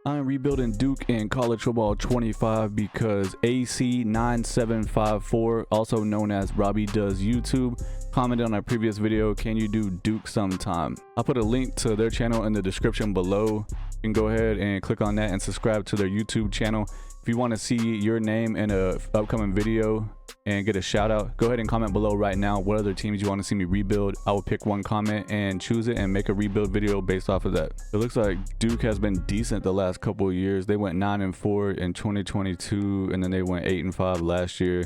I'm rebuilding Duke in college football 25 because AC9754, also known as Robbie Does YouTube, commented on our previous video, can you do Duke sometime? I'll put a link to their channel in the description below. You can go ahead and click on that and subscribe to their YouTube channel. If you want to see your name in an upcoming video and get a shout out, go ahead and comment below right now what other teams you want to see me rebuild. I will pick one comment and choose it and make a rebuild video based off of that. It looks like Duke has been decent the last couple of years. They went 9-4 in 2022 and then they went 8-5 last year.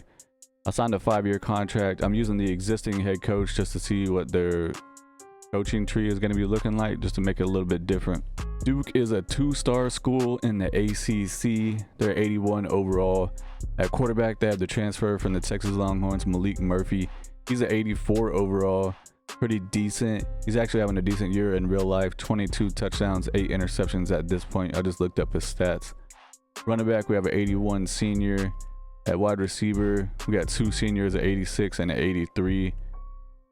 I signed a 5-year contract. I'm using the existing head coach just to see what their coaching tree is going to be looking like, just to make it a little bit different. Duke is a 2-star school in the ACC. They're 81 overall. At quarterback, they have the transfer from the Texas Longhorns, Malik Murphy. He's an 84 overall, pretty decent. He's actually having a decent year in real life. 22 touchdowns, 8 interceptions at this point. I just looked up his stats. Running back, we have an 81 senior. At wide receiver, we got 2 seniors, an 86 and an 83.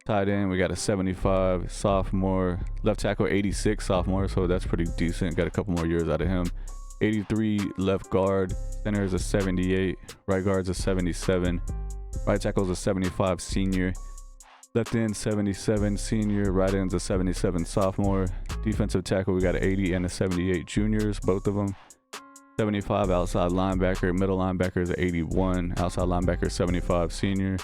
Tight end, we got a 75 sophomore. Left tackle, 86 sophomore, so that's pretty decent. Got a couple more years out of him. 83 left guard. Center is a 78. Right guard's a 77. Right tackle's a 75 senior. Left end, 77 senior. Right end's a 77 sophomore. Defensive tackle, we got an 80 and a 78 juniors, both of them. 75 outside linebacker. Middle linebacker is an 81. Outside linebacker, 75 senior.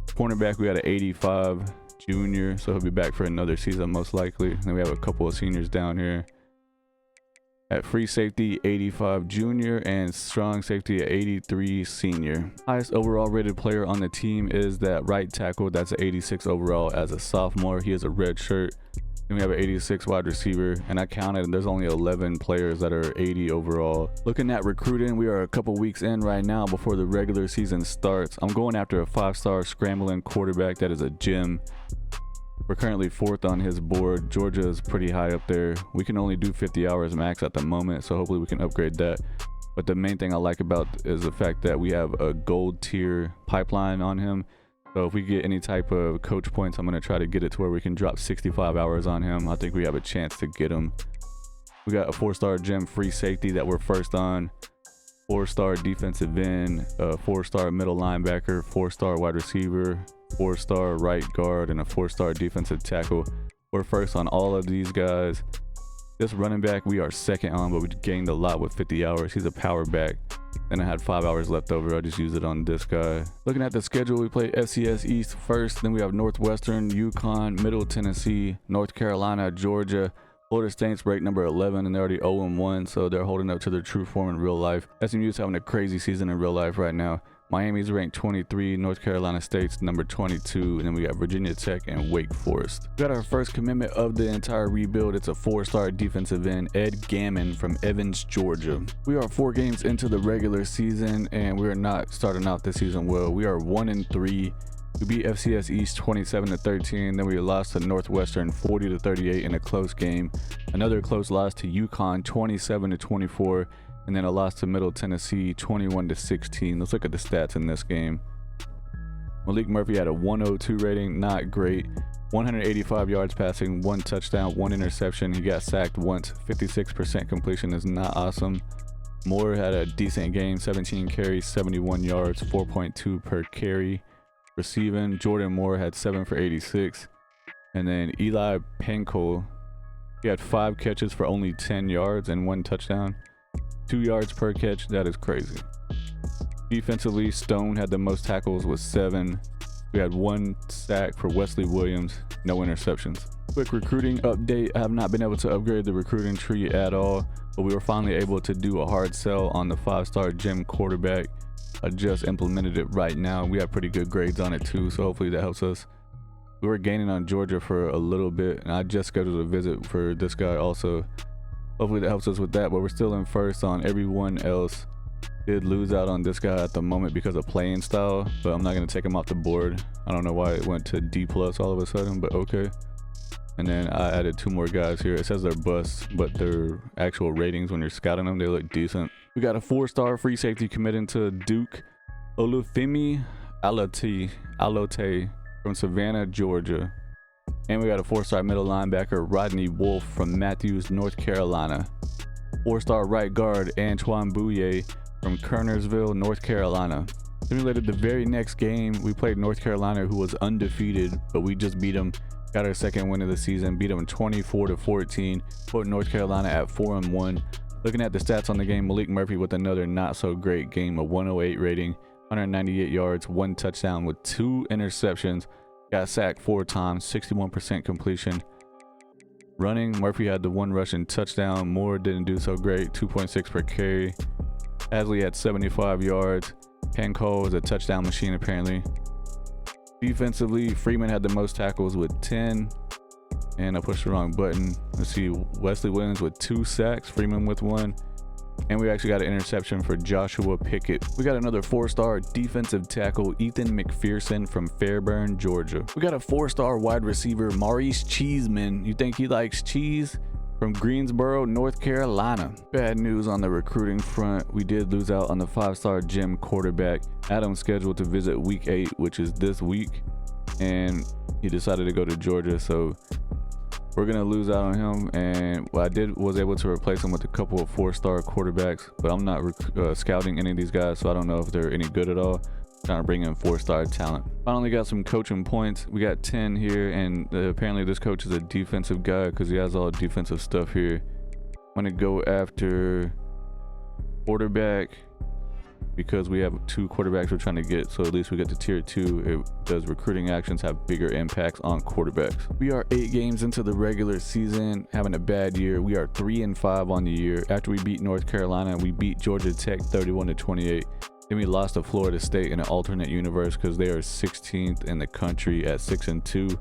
Cornerback, we got an 85 junior, so he'll be back for another season most likely. Then we have a couple of seniors down here. At free safety, 85 junior, and strong safety at 83 senior. Highest overall rated player on the team is that right tackle. That's an 86 overall as a sophomore. He has a red shirt. Then we have an 86 wide receiver, and I counted and there's only 11 players that are 80 overall. Looking at recruiting, we are a couple weeks in right now before the regular season starts. I'm going after a 5-star scrambling quarterback that is a gem. We're currently 4th on his board. Georgia is pretty high up there. We can only do 50 hours max at the moment, so hopefully we can upgrade that. But the main thing I like about is the fact that we have a gold tier pipeline on him. So if we get any type of coach points, I'm going to try to get it to where we can drop 65 hours on him. I think we have a chance to get him. We got a 4-star gem free safety that we're first on. 4-star defensive end, a 4-star middle linebacker, 4-star wide receiver, 4-star right guard, and a 4-star defensive tackle. We're first on all of these guys. This running back we are second on, but we gained a lot with 50 hours. He's a power back. Then I had 5 hours left over. I just used it on this guy. Looking at the schedule, we play FCS East first. Then we have Northwestern, UConn, Middle Tennessee, North Carolina, Georgia. Florida State's ranked number 11, and they're already 0-1, so they're holding up to their true form in real life. SMU's having a crazy season in real life right now. Miami's ranked 23, North Carolina State's number 22, and then we got Virginia Tech and Wake Forest. We got our first commitment of the entire rebuild. It's a 4-star defensive end, Ed Gammon from Evans, Georgia. We are 4 games into the regular season, and we are not starting out this season well. We are 1-3. We beat FCS East 27-13, then we lost to Northwestern 40-38 in a close game. Another close loss to UConn 27-24. And then a loss to Middle Tennessee 21-16. Let's look at the stats in this game. Malik Murphy had a 102 rating, not great. 185 yards passing, 1 touchdown, 1 interception. He got sacked once. 56% completion is not awesome. Moore had a decent game, 17 carries, 71 yards, 4.2 per carry. Receiving, Jordan Moore had 7 for 86. And then Eli Panko, he had 5 catches for only 10 yards and 1 touchdown. 2 yards per catch. That is crazy. Defensively, Stone had the most tackles with 7. We had 1 sack for Wesley Williams, no interceptions. Quick recruiting update. I have not been able to upgrade the recruiting tree at all, but we were finally able to do a hard sell on the 5-star gem quarterback. I just implemented it right now. We have pretty good grades on it too, so hopefully that helps us. We were gaining on Georgia for a little bit, and I just scheduled a visit for this guy also. Hopefully that helps us with that, but we're still in first on everyone else. Did lose out on this guy at the moment because of playing style, but I'm not going to take him off the board. I don't know why it went to D+ all of a sudden, but okay. And then I added 2 more guys here. It says they're busts, but their actual ratings when you're scouting them, they look decent. We got a 4-star free safety committing to Duke, Olufemi Alote from Savannah, Georgia. And we got a 4-star middle linebacker, Rodney Wolf from Matthews, North Carolina. 4-star right guard Antoine Bouye from Kernersville, North Carolina. Simulated the very next game, we played North Carolina, who was undefeated, but we just beat them. Got our second win of the season, beat them 24-14, put North Carolina at 4-1. Looking at the stats on the game, Malik Murphy with another not so great game, a 108 rating, 198 yards, 1 touchdown with 2 interceptions. Got sacked 4 times, 61% completion. Running, Murphy had the 1 rushing touchdown. Moore didn't do so great, 2.6 per carry. Asley had 75 yards. Pancol was a touchdown machine apparently. Defensively, Freeman had the most tackles with 10. And I pushed the wrong button. Let's see, Wesley Williams with 2 sacks, Freeman with 1. And we actually got an interception for Joshua Pickett. We got another 4-star defensive tackle, Ethan McPherson from Fairburn, Georgia. We got a 4-star wide receiver, Maurice Cheeseman. You think he likes cheese? From Greensboro, North Carolina. Bad news on the recruiting front. We did lose out on the 5-star gym quarterback. Adam's scheduled to visit week 8, which is this week. And he decided to go to Georgia, so we're gonna lose out on him. And what I was able to replace him with a couple of 4-star quarterbacks, but I'm not scouting any of these guys, so I don't know if they're any good at all. Trying to bring in 4-star talent. Finally got some coaching points. We got 10 here, and apparently this coach is a defensive guy because he has all the defensive stuff here. I'm gonna go after quarterback because we have 2 quarterbacks we're trying to get, so at least we get to tier 2. It does recruiting actions have bigger impacts on quarterbacks. We are 8 games into the regular season, having a bad year. We are 3-5 on the year. After we beat North Carolina, we beat Georgia Tech 31-28. Then we lost to Florida State in an alternate universe because they are 16th in the country at 6-2.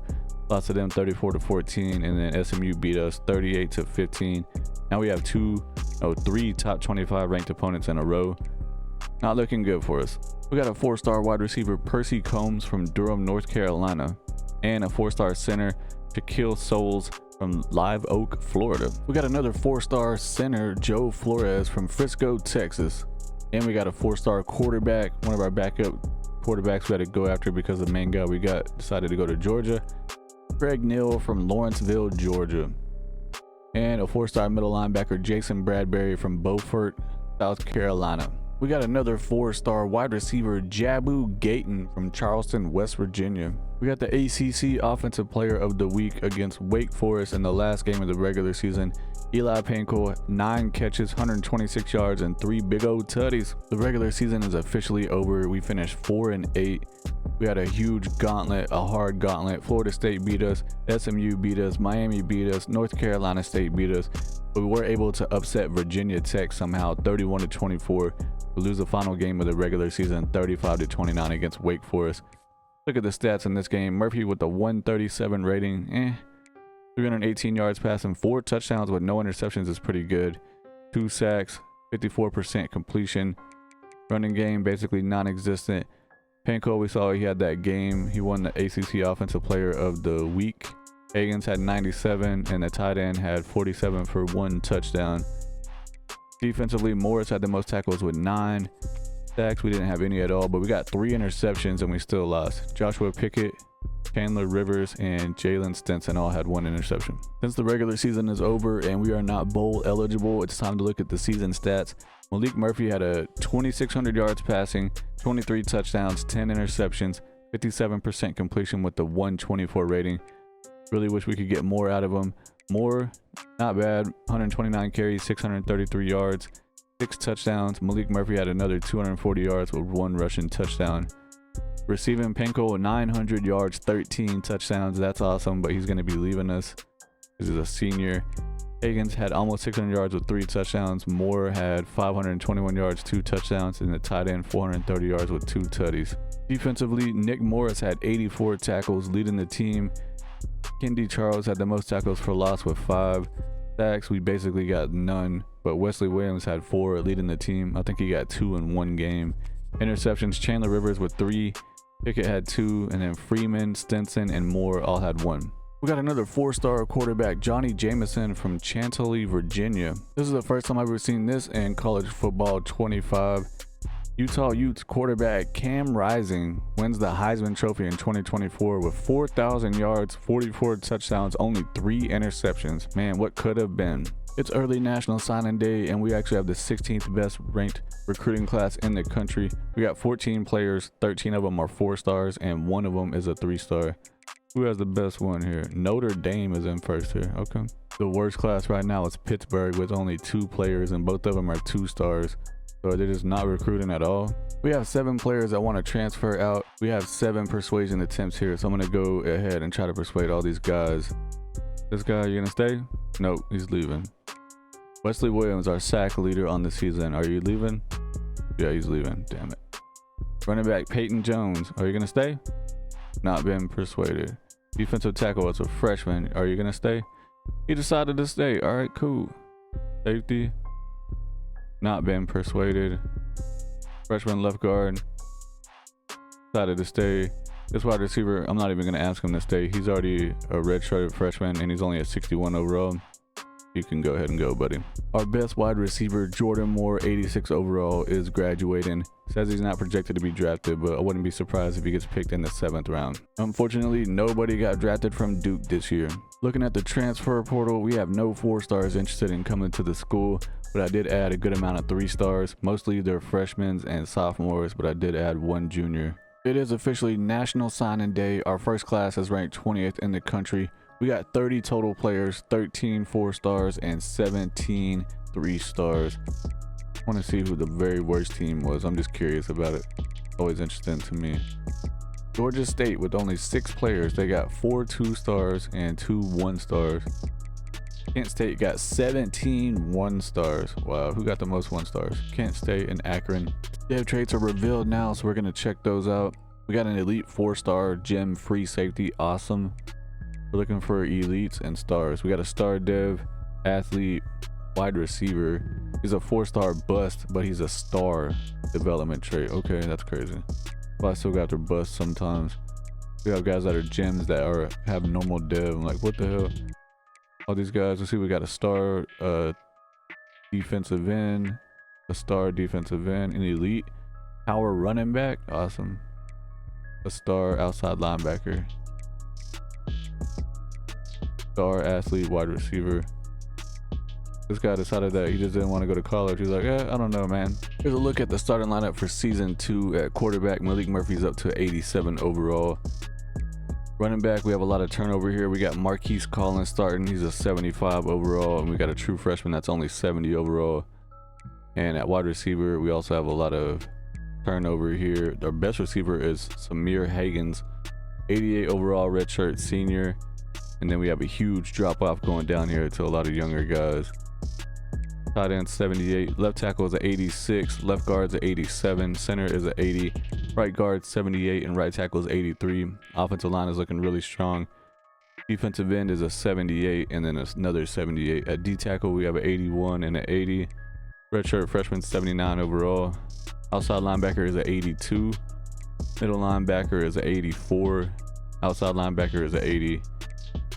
Lost to them 34-14, and then SMU beat us 38-15. Now we have 3 top 25 ranked opponents in a row. Not looking good for us. We got a 4-star wide receiver, Percy Combs from Durham, North Carolina, and a 4-star center, Shaquille Souls from Live Oak, Florida. We got another 4-star center, Joe Flores from Frisco, Texas. And we got a 4-star quarterback, one of our backup quarterbacks we had to go after because the main guy we got decided to go to Georgia, Craig Neal from Lawrenceville, Georgia. And a 4-star middle linebacker, Jason Bradbury from Beaufort, South Carolina. We got another 4-star wide receiver, Jabu Gayton from Charleston, West Virginia. We got the ACC Offensive Player of the Week against Wake Forest in the last game of the regular season. Eli Pancol, 9 catches, 126 yards, and 3 big old tutties. The regular season is officially over. We finished 4-8. We had a huge gauntlet, a hard gauntlet. Florida State beat us, SMU beat us, Miami beat us, North Carolina State beat us. But we were able to upset Virginia Tech somehow, 31-24. We lose the final game of the regular season, 35-29 against Wake Forest. Look at the stats in this game. Murphy with a 137 rating, 318 yards passing, 4 touchdowns with no interceptions is pretty good. 2 sacks, 54% completion. Running game basically non-existent. Pancol, we saw he had that game. He won the ACC Offensive Player of the Week. Higgins had 97, and the tight end had 47 for 1 touchdown. Defensively, Morris had the most tackles with 9. Sacks, we didn't have any at all, but we got 3 interceptions and we still lost. Joshua Pickett, Chandler Rivers, and Jalen Stinson all had 1 interception. Since the regular season is over and we are not bowl eligible, it's time to look at the season stats. Malik Murphy had a 2,600 yards passing, 23 touchdowns, 10 interceptions, 57% completion with the 124 rating. Really wish we could get more out of him. Moore, not bad, 129 carries, 633 yards, 6 touchdowns. Malik Murphy had another 240 yards with 1 rushing touchdown. Receiving, Pancol, 900 yards, 13 touchdowns. That's awesome, but he's going to be leaving us because he's a senior. Higgins had almost 600 yards with 3 touchdowns. Moore had 521 yards, 2 touchdowns, and the tight end 430 yards with 2 tutties. Defensively, Nick Morris had 84 tackles, leading the team. Kendi Charles had the most tackles for loss with 5. Sacks, we basically got none, but Wesley Williams had 4, leading the team. I think he got 2 in 1 game. Interceptions, Chandler Rivers with 3, Pickett had 2, and then Freeman, Stinson, and Moore all had 1. We got another 4-star quarterback, Johnny Jameson from Chantilly, Virginia. This is the first time I've ever seen this in college football 25. Utah Utes quarterback Cam Rising wins the Heisman Trophy in 2024 with 4,000 yards, 44 touchdowns, only 3 interceptions. Man, what could have been? It's early National Signing Day, and we actually have the 16th best ranked recruiting class in the country. We got 14 players, 13 of them are 4 stars, and 1 of them is a 3-star. Who has the best one here? Notre Dame is in first here. Okay. The worst class right now is Pittsburgh with only 2 players, and both of them are 2 stars. So they're just not recruiting at all. We have 7 players that want to transfer out. We have 7 persuasion attempts here, so I'm going to go ahead and try to persuade all these guys. This guy, you going to stay? Nope, he's leaving. Wesley Williams, our sack leader on the season. Are you leaving? Yeah, he's leaving. Damn it. Running back Peyton Jones. Are you going to stay? Not been persuaded. Defensive tackle, it's a freshman. Are you going to stay? He decided to stay. All right, cool. Safety. Not been persuaded. Freshman left guard. Decided to stay. This wide receiver, I'm not even going to ask him to stay. He's already a redshirted freshman, and he's only at 61 overall. You can go ahead and go, buddy. Our best wide receiver, Jordan Moore, 86 overall, is graduating. Says he's not projected to be drafted, but I wouldn't be surprised if he gets picked in the 7th round. Unfortunately, nobody got drafted from Duke this year. Looking at the transfer portal, we have no 4 stars interested in coming to the school, but I did add a good amount of 3 stars. Mostly they're freshmen and sophomores, but I did add 1 junior. It is officially National Signing Day. Our first class is ranked 20th in the country. We got 30 total players, 13 4 stars and 17 3 stars. I want to see who the very worst team was. I'm just curious about it. Always interesting to me. Georgia State with only 6 players. They got 4 2 stars and 2 1 stars. Kent State got 17 1 stars. Wow, who got the most 1 stars? Kent State and Akron. Dev traits are revealed now, so we're going to check those out. We got an elite 4-star gem free safety. Awesome. We're looking for elites and stars. We got a star dev, athlete, wide receiver. He's a 4-star bust, but he's a star development trait. Okay, that's crazy. But I still got their bust sometimes. We have guys that are gems that have normal dev. I'm like, what the hell? All these guys. Let's see. We got a star defensive end, a star defensive end, an elite power running back. Awesome. A star outside linebacker. Star athlete wide receiver. This guy decided that he just didn't want to go to college. He's like, I don't know, man. Here's a look at the starting lineup for season 2 at quarterback. Malik Murphy's up to 87 overall. Running back, we have a lot of turnover here. We got Marquise Collins starting. He's a 75 overall, and we got a true freshman that's only 70 overall. And at wide receiver, we also have a lot of turnover here. Our best receiver is Samir Hagens, 88 overall, redshirt senior. And then we have a huge drop off going down here to a lot of younger guys. Tight end 78, left tackle is an 86, left guard's an 87, center is an 80, right guard 78, and right tackle is 83. Offensive line is looking really strong. Defensive end is a 78 and then another 78. At D tackle we have an 81 and an 80. Redshirt freshman 79 overall. Outside linebacker is an 82. Middle linebacker is an 84. Outside linebacker is an 80.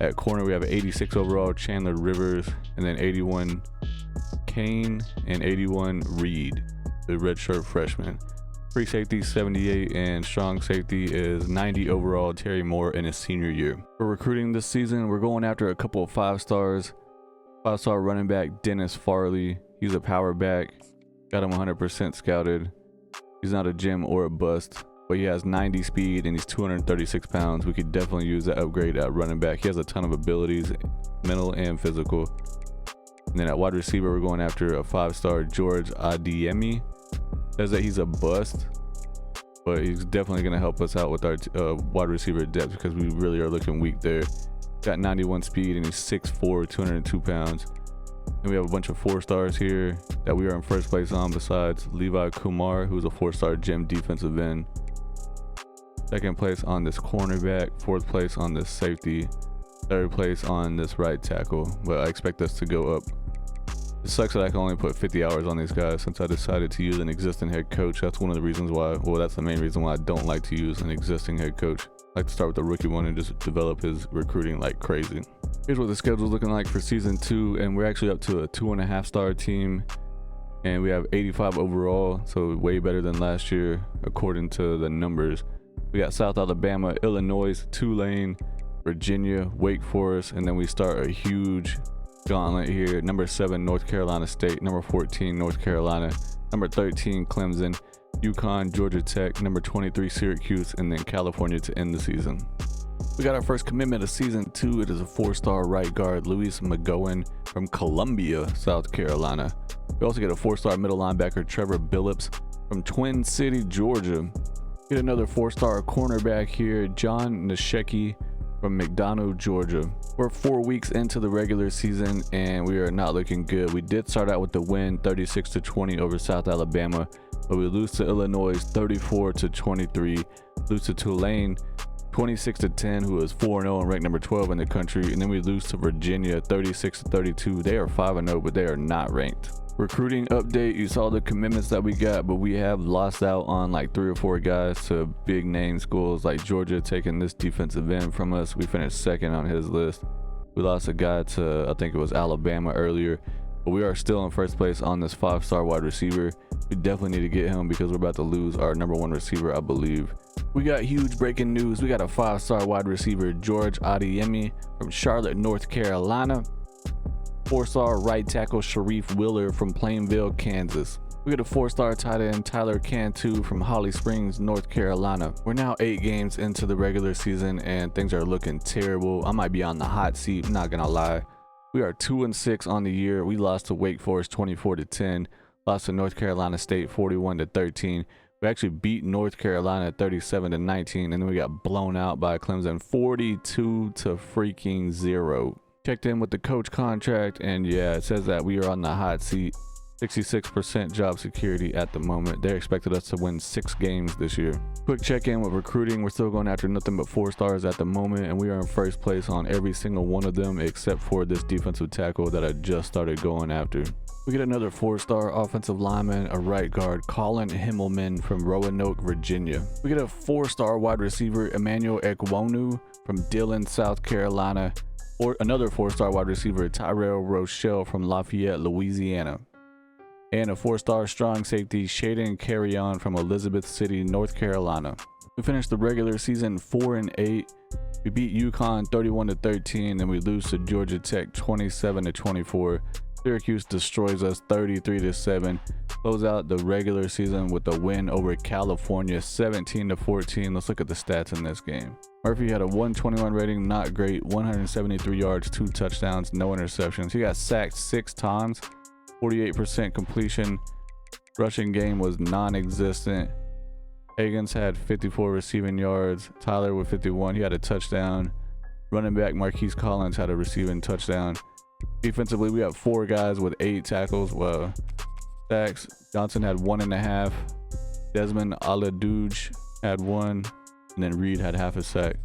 At corner we have an 86 overall Chandler Rivers, and then 81 Kane and 81 Reed, the redshirt freshman. Free safety 78 and strong safety is 90 overall Terry Moore in his senior year. For recruiting this season, we're going after a couple of 5 stars. 5-star running back Dennis Farley. He's a power back. Got him 100% scouted. He's not a gem or a bust, but he has 90 speed and he's 236 pounds. We could definitely use that upgrade at running back. He has a ton of abilities, mental and physical. And then at wide receiver, we're going after a 5-star George Adiemi. Says that he's a bust, but he's definitely going to help us out with our wide receiver depth because we really are looking weak there. Got 91 speed and he's 6'4", 202 pounds. And we have a bunch of 4 stars here that we are in first place on, besides Levi Kumar, who's a 4-star gem defensive end. Second place on this cornerback, 4th place on this safety, 3rd place on this right tackle, but I expect us to go up. It sucks that I can only put 50 hours on these guys since I decided to use an existing head coach. That's one of the reasons why, well, that's the main reason why I don't like to use an existing head coach. I like to start with the rookie one and just develop his recruiting like crazy. Here's what the schedule's looking like for season 2, and we're actually up to a 2.5-star team, and we have 85 overall, so way better than last year according to the numbers. We got South Alabama, Illinois, Tulane, Virginia, Wake Forest, and then we start a huge gauntlet here. Number 7, North Carolina State. Number 14, North Carolina. Number 13, Clemson. UConn, Georgia Tech. Number 23, Syracuse. And then California to end the season. We got our first commitment of season 2. It is a 4-star right guard, Luis McGowan from Columbia, South Carolina. We also get a 4-star middle linebacker, Trevor Billups from Twin City, Georgia. Get another 4-star cornerback here, John Nashecki from McDonough, Georgia. We're 4 weeks into the regular season and we are not looking good. We did start out with the win, 36-20 over South Alabama, but we lose to Illinois 34-23, lose to Tulane 26-10, who is 4-0 and ranked number 12 in the country, and then we lose to Virginia 36-32. They are 5-0, but they are not ranked. Recruiting update, you saw the commitments that we got, but we have lost out on like 3 or 4 guys to big name schools like Georgia taking this defensive end from us. We finished 2nd on his list. We lost a guy to, I think it was Alabama earlier, but we are still in 1st place on this 5-star wide receiver. We definitely need to get him because we're about to lose our number 1 receiver, I believe. We got huge breaking news. We got a 5-star wide receiver, George Adeyemi from Charlotte, North Carolina. 4-star right tackle, Sharif Wheeler from Plainville, Kansas. We got a 4-star tight end, Tyler Cantu from Holly Springs, North Carolina. We're now 8 games into the regular season and things are looking terrible. I might be on the hot seat, I'm not gonna lie. We are 2-6 on the year. We lost to Wake Forest 24-10, lost to North Carolina State 41-13. We actually beat North Carolina 37-19, and then we got blown out by Clemson 42-0. Checked in with the coach contract, and yeah, it says that we are on the hot seat. 66% job security at the moment. They expected us to win 6 games this year. Quick check-in with recruiting. We're still going after nothing but 4 stars at the moment, and we are in 1st place on every single one of them except for this defensive tackle that I just started going after. We get another 4-star offensive lineman, a right guard, Colin Himmelman from Roanoke, Virginia. We get a 4-star wide receiver, Emmanuel Ekwonu from Dillon, South Carolina, or another 4-star wide receiver, Tyrell Rochelle from Lafayette, Louisiana. And a 4-star strong safety, Shaden Carrion from Elizabeth City, North Carolina. We finished the regular season 4-8. We beat UConn 31-13, then we lose to Georgia Tech 27-24. Syracuse destroys us 33-7. Close out the regular season with a win over California 17-14. Let's look at the stats in this game. Murphy had a 121 rating, not great, 173 yards, 2 touchdowns, no interceptions. He got sacked 6 times, 48% completion. Rushing game was non-existent. Higgins had 54 receiving yards. Tyler with 51, he had a touchdown. Running back Marquise Collins had a receiving touchdown. Defensively, we have 4 guys with 8 tackles. Well, sacks. Johnson had 1.5. Desmond Aladuge had 1. And then Reed had half a sack.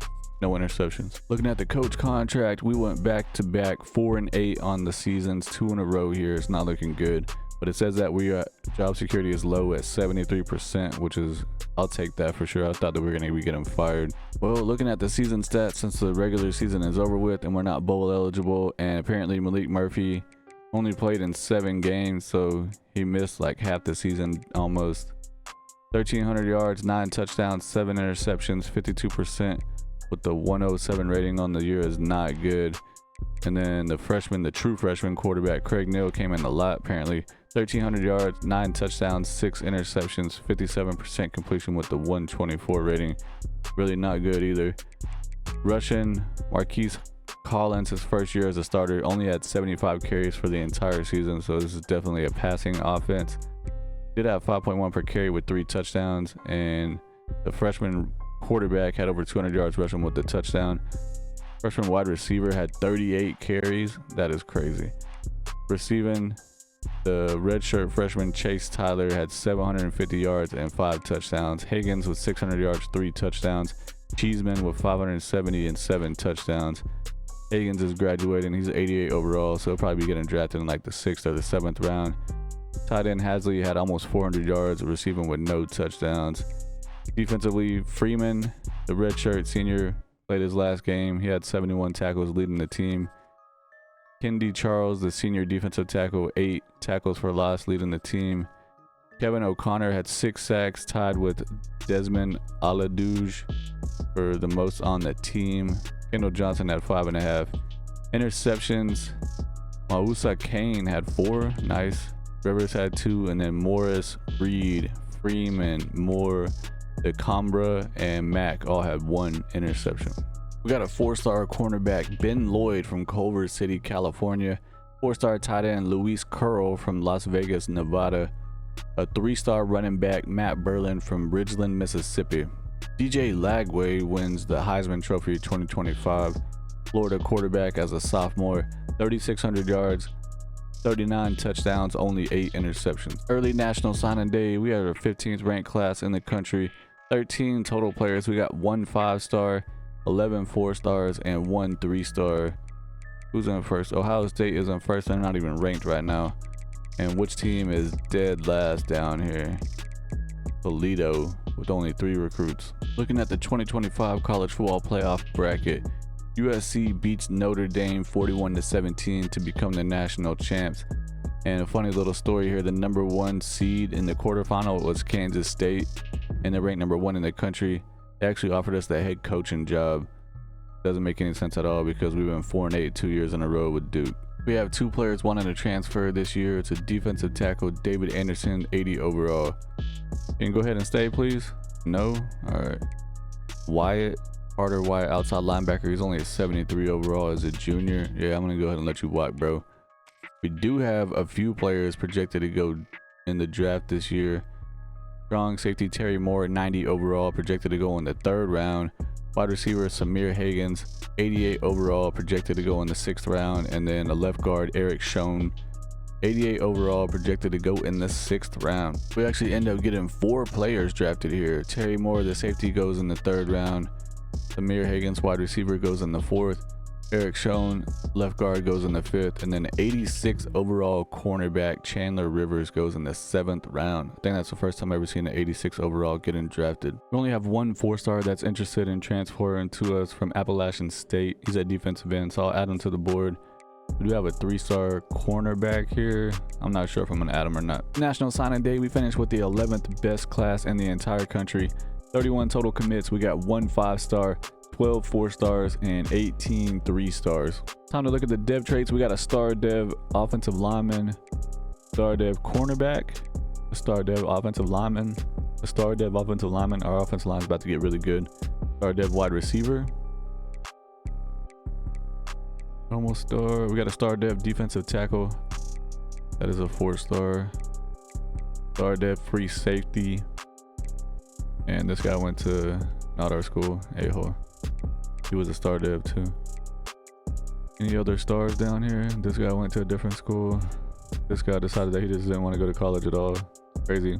No interceptions. Looking at the coach contract, we went back-to-back 4-8 on the seasons, 2 in a row here. It's not looking good. But it says that job security is low at 73%, which is, I'll take that for sure. I thought that we were going to get him fired. Well, looking at the season stats, since the regular season is over with and we're not bowl eligible, and apparently Malik Murphy only played in 7 games, so he missed like half the season almost. 1,300 yards, 9 touchdowns, 7 interceptions, 52% with the 107 rating on the year is not good. And then the true freshman quarterback, Craig Neal, came in a lot apparently. 1,300 yards, 9 touchdowns, 6 interceptions, 57% completion with the 124 rating. Really not good either. Russian, Marquise Collins, his first year as a starter, only had 75 carries for the entire season, so this is definitely a passing offense. Did have 5.1 per carry with 3 touchdowns, and the freshman quarterback had over 200 yards rushing with the touchdown. Freshman wide receiver had 38 carries. That is crazy. Receiving, the redshirt freshman Chase Tyler had 750 yards and 5 touchdowns. Higgins with 600 yards, 3 touchdowns. Cheeseman with 570 and 7 touchdowns. Higgins is graduating. He's 88 overall, so he'll probably be getting drafted in like the 6th or the 7th round. Tight end Hasley had almost 400 yards, receiving with no touchdowns. Defensively, Freeman, the redshirt senior, played his last game. He had 71 tackles, leading the team. Kendi Charles, the senior defensive tackle, 8 tackles for loss, leading the team. Kevin O'Connor had 6 sacks, tied with Desmond Aladuge for the most on the team. Kendall Johnson had 5.5. Interceptions, Mausa Kane had 4. Nice. Rivers had 2, and then Morris, Reed, Freeman, Moore, DeCombra, and Mack all had 1 interception. We got a 4-star cornerback, Ben Lloyd from Culver City, California. 4-star tight end, Luis Curl from Las Vegas, Nevada. A 3-star running back, Matt Berlin from Ridgeland, Mississippi. DJ Lagway wins the Heisman Trophy 2025. Florida quarterback as a sophomore, 3,600 yards, 39 touchdowns, only 8 interceptions. Early National Signing Day, we had our 15th ranked class in the country. 13 total players. We got 1 5-star, 11 4-stars, and 1 3-star. Who's in first? Ohio State is in first. They're not even ranked right now. And which team is dead last down here? Toledo, with only 3 recruits. Looking at the 2025 college football playoff bracket, USC beats Notre Dame 41-17 to become the national champs. And a funny little story here, the number 1 seed in the quarterfinal was Kansas State, and they're ranked number 1 in the country. They actually offered us the head coaching job. Doesn't make any sense at all because we've been 4-8 2 years in a row with Duke. We have 2 players wanting to transfer this year. It's a defensive tackle, David Anderson, 80 overall. Can you go ahead and stay, please? No? All right. Wyatt, Carter Wyatt, outside linebacker. He's only a 73 overall as a junior. Yeah, I'm going to go ahead and let you walk, bro. We do have a few players projected to go in the draft this year. Strong safety Terry Moore, 90 overall, projected to go in the 3rd round. Wide receiver Samir Higgins, 88 overall, projected to go in the 6th round. And then a left guard Eric Schoen, 88 overall, projected to go in the 6th round. We actually end up getting 4 players drafted here. Terry Moore, the safety, goes in the 3rd round. Samir Higgins, wide receiver, goes in the 4th. Eric Schoen, left guard, goes in the 5th. And then 86 overall cornerback Chandler Rivers goes in the 7th round. I think that's the first time I've ever seen an 86 overall getting drafted. We only have 1 4-star that's interested in transferring to us from Appalachian State. He's at defensive end, so I'll add him to the board. We do have a 3-star cornerback here. I'm not sure if I'm gonna add him or not. National Signing Day, we finished with the 11th best class in the entire country. 31 total commits. We got 1 5-star, 12 4-stars, and 18 3-stars. Time to look at the dev traits. We got a star dev offensive lineman, star dev cornerback, a star dev offensive lineman, a star dev offensive lineman. Our offensive line is about to get really good. Star dev wide receiver, almost star. We got a star dev defensive tackle. That is a 4-star. Star dev free safety. And this guy went to not our school, A-hole. He was a star dev too. Any other stars down here? This guy went to a different school. This guy decided that he just didn't want to go to college at all. Crazy.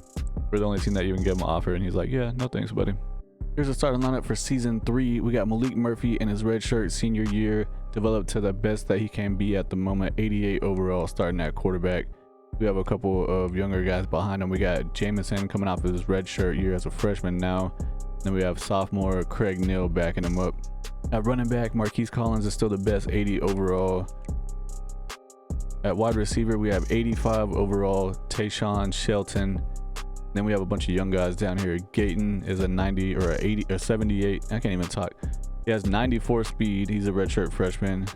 We're the only team that even gave him an offer, and he's like, yeah, no thanks, buddy. Here's the starting lineup for season 3. We got Malik Murphy in his redshirt senior year, developed to the best that he can be at the moment, 88 overall, starting at quarterback. We have a couple of younger guys behind him. We got Jameson coming off of his redshirt year as a freshman now. Then we have sophomore Craig Neal backing him up. At running back, Marquise Collins is still the best, 80 overall. At wide receiver, we have 85 overall, Tayshawn Shelton. Then we have a bunch of young guys down here. Gayton is a 90 or a 80 or 78. I can't even talk. He has 94 speed. He's a redshirt freshman.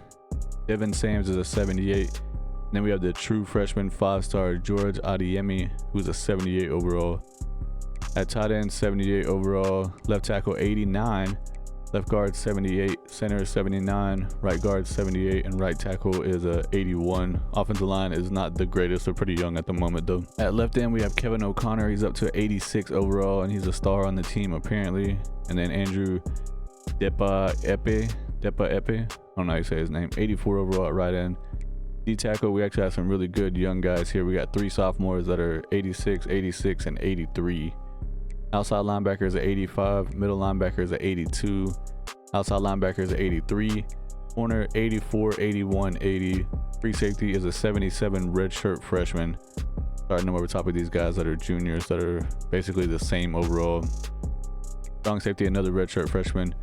Devin Sams is a 78. Then we have the true freshman 5-star George Adiemi, who's a 78 overall. At tight end, 78 overall. Left tackle, 89. Left guard, 78. Center, 79. Right guard, 78. And right tackle is a 81. Offensive line is not the greatest. They're pretty young at the moment, though. At left end, we have Kevin O'Connor. He's up to 86 overall, and he's a star on the team, apparently. And then Andrew Depa Epe. I don't know how you say his name. 84 overall at right end. D-tackle, we actually have some really good young guys here. We got 3 sophomores that are 86, 86, and 83. Outside linebacker is at 85. Middle linebacker is at 82. Outside linebacker is at 83. Corner, 84, 81, 80. Free safety is a 77 redshirt freshman. Starting them over top of these guys that are juniors that are basically the same overall. Strong safety, another redshirt freshman.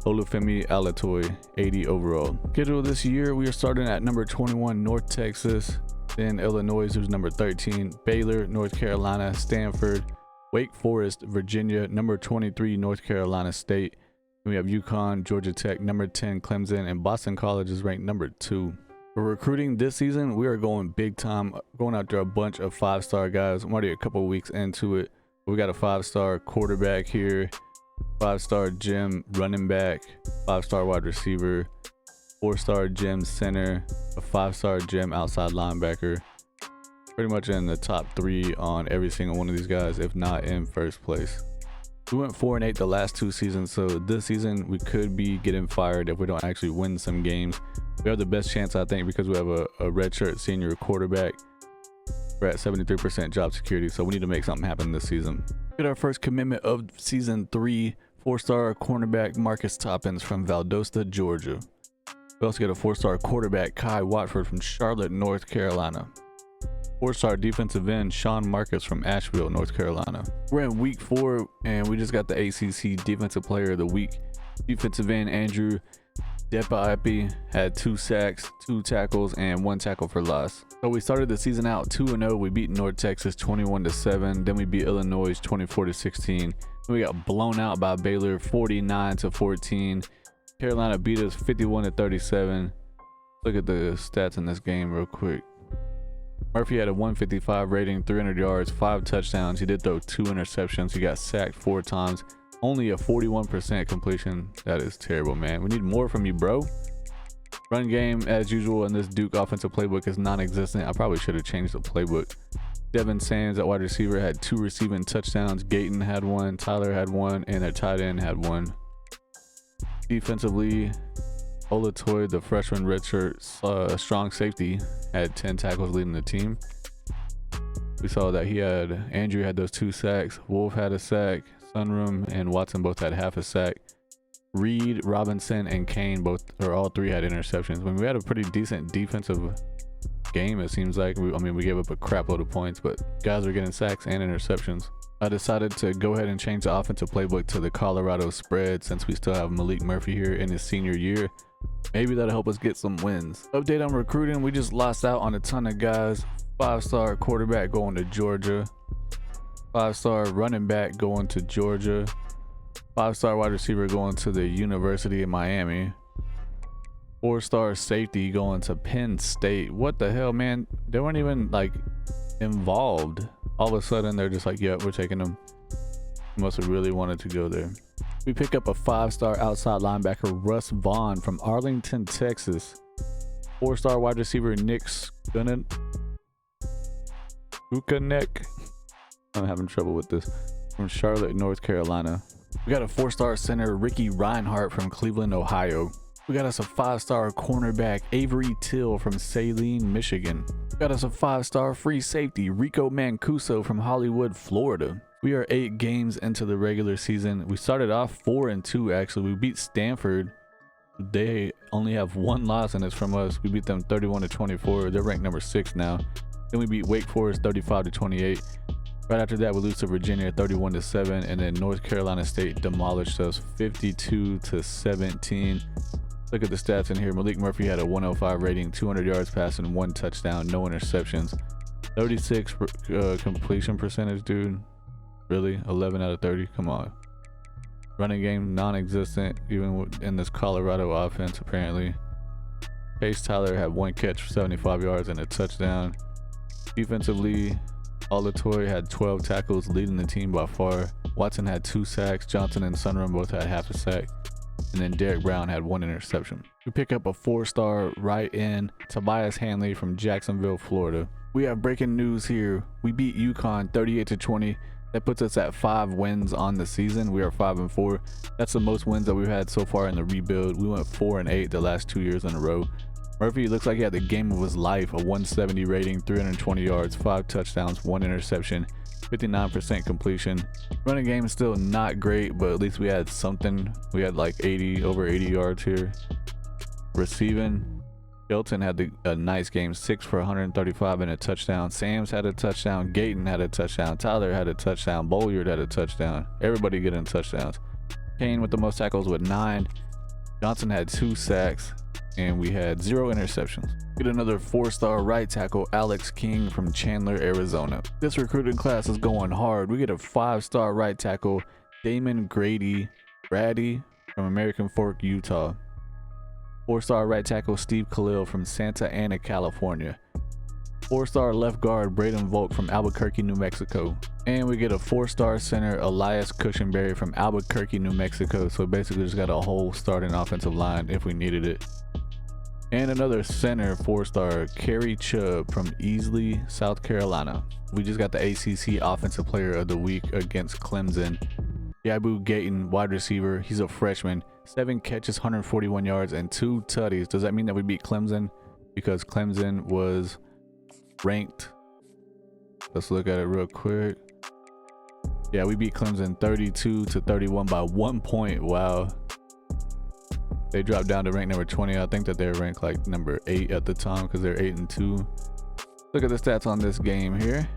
Olufemi Alatoy, 80 overall. Schedule this year, we are starting at number 21, North Texas. Then Illinois, who's number 13. Baylor, North Carolina. Stanford, Wake Forest, Virginia. Number 23, North Carolina State. Then we have UConn, Georgia Tech, number 10, Clemson. And Boston College is ranked number 2. For recruiting this season, we are going big time, going after a bunch of 5-star guys. I'm already a couple weeks into it. We got a 5-star quarterback here, 5-star gym running back, 5-star wide receiver, 4-star gym center, a 5-star gym outside linebacker. Pretty much in the top 3 on every single one of these guys, if not in first place. We went 4-8 the last 2 seasons, so this season we could be getting fired if we don't actually win some games. We have the best chance, I think, because we have a redshirt senior quarterback. We're at 73% job security, so we need to make something happen this season. Get our first commitment of season 3, 4-star cornerback Marcus Toppins from Valdosta, Georgia. We also get a 4-star quarterback Kai Watford from Charlotte, North Carolina. 4-star defensive end Sean Marcus from Asheville, North Carolina. We're in week 4 and we just got the ACC Defensive Player of the Week. Defensive end Andrew Depaepi had 2 sacks, 2 tackles, and 1 tackle for loss. So we started the season out 2-0. We beat North Texas 21-7. Then we beat Illinois 24-16. We got blown out by Baylor 49-14. Carolina beat us 51-37. Look at the stats in this game real quick. Murphy had a 155 rating, 300 yards, 5 touchdowns. He did throw 2 interceptions. He got sacked 4 times. Only a 41% completion. That is terrible, man. We need more from you, bro. Run game, as usual, in this Duke offensive playbook is non-existent. I probably should have changed the playbook. Devin Sands at wide receiver had 2 receiving touchdowns. Gayton had 1, Tyler had 1, and their tight end had 1. Defensively, Olatoy, the freshman redshirt strong safety, had 10 tackles leading the team. We saw that Andrew had those 2 sacks. Wolf had a sack. Sunrum and Watson both had half a sack. Reed, Robinson, and Kane all 3 had interceptions. When we had a pretty decent defensive game, it seems like. We gave up a crap load of points, but guys are getting sacks and interceptions. I decided to go ahead and change the offensive playbook to the Colorado spread since we still have Malik Murphy here in his senior year. Maybe that'll help us get some wins. Update on recruiting, we just lost out on a ton of guys. 5-star quarterback going to Georgia. 5-star running back going to Georgia. 5-star wide receiver going to the University of Miami. 4-star safety going to Penn State. What the hell, man? They weren't even like involved. All of a sudden they're just like, yep, we're taking them. Must have really wanted to go there. We pick up a 5-star outside linebacker Russ Vaughn from Arlington, Texas. 4-star wide receiver Nick Skukanek. I'm having trouble with this. From Charlotte, North Carolina. We got a 4-star center Ricky Reinhardt from Cleveland, Ohio. We got us a 5-star cornerback Avery Till from Saline, Michigan. We got us a 5-star free safety Rico Mancuso from Hollywood, Florida. We are 8 games into the regular season. We started off 4-2 actually. We beat Stanford. They only have 1 loss and it's from us. We beat them 31-24. They're ranked number 6 now. Then we beat Wake Forest 35-28. Right after that, we lose to Virginia 31-7, and then North Carolina State demolished us 52-17. Look at the stats in here. Malik Murphy had a 105 rating, 200 yards passing, 1 touchdown, no interceptions, 36 completion percentage, dude. Really? 11 out of 30? Come on. Running game non-existent, even in this Colorado offense, apparently. Pace Tyler had 1 catch for 75 yards and a touchdown. Defensively, Olatoy had 12 tackles, leading the team by far. Watson had 2 sacks. Johnson and Sunrum both had half a sack. And then Derek Brown had 1 interception. We pick up a 4-star right end Tobias Hanley from Jacksonville, Florida. We have breaking news here. We beat UConn 38-20. That puts us at 5 wins on the season. We are 5-4. That's the most wins that we've had so far in the rebuild. We went 4-8 the last 2 years in a row. Murphy looks like he had the game of his life. A 170 rating, 320 yards, 5 touchdowns, 1 interception, 59% completion. Running game is still not great, but at least we had something. We had like over 80 yards here. Receiving, Shelton had a nice game, 6 for 135 and a touchdown. Sams had a touchdown. Gayton had a touchdown. Tyler had a touchdown. Bolyard had a touchdown. Everybody getting touchdowns. Kane with the most tackles with 9. Johnson had 2 sacks. And we had 0 interceptions. Get another 4-star right tackle Alex King from Chandler, Arizona. This recruiting class is going hard. We get a 5-star right tackle Damon Brady from American Fork, Utah. 4-star right tackle Steve Khalil from Santa Ana, California. 4-star left guard Braden Volk from Albuquerque, New Mexico. And we get a 4-star center Elias Cushenberry from Albuquerque, New Mexico. So basically just got a whole starting offensive line if we needed it. And another center 4-star Kerry Chubb from Easley, South Carolina. We just got the ACC Offensive Player of the Week against Clemson. Yabu Gayton, wide receiver. He's a freshman. 7 catches, 141 yards, and 2 tutties. Does that mean that we beat Clemson? Because Clemson was ranked. Let's look at it real quick. Yeah, we beat Clemson 32-31 by 1 point. Wow. They dropped down to rank number 20. I think that they're ranked like number 8 at the time because they're 8-2. Look at the stats on this game here.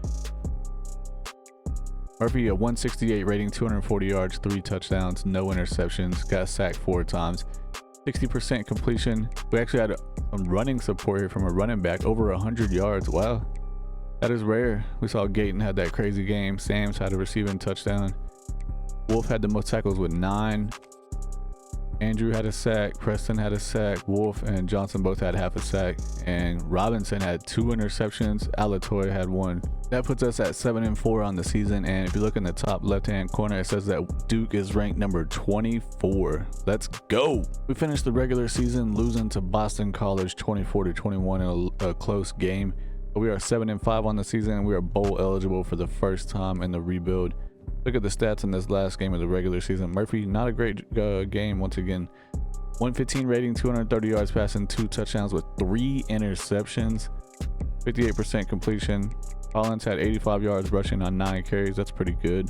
Murphy, a 168 rating, 240 yards, 3 touchdowns, no interceptions, got sacked 4 times, 60% completion. We actually had some running support here from a running back, over 100 yards. Wow, that is rare. We saw Gayton had that crazy game. Sam's had a receiving touchdown. Wolf had the most tackles with 9. Andrew had a sack, Preston had a sack, Wolf and Johnson both had half a sack, and Robinson had 2 interceptions. Alatoy had 1. That puts us at 7-4 on the season. And if you look in the top left hand corner, it says that Duke is ranked number 24. Let's go. We finished the regular season losing to Boston College 24-21 in a close game, but we are 7-5 on the season, and we are bowl eligible for the first time in the rebuild. Look at the stats in this last game of the regular season. Murphy, not a great game once again. 115 rating, 230 yards passing, 2 touchdowns with 3 interceptions, 58% completion. Collins had 85 yards rushing on 9 carries. That's pretty good.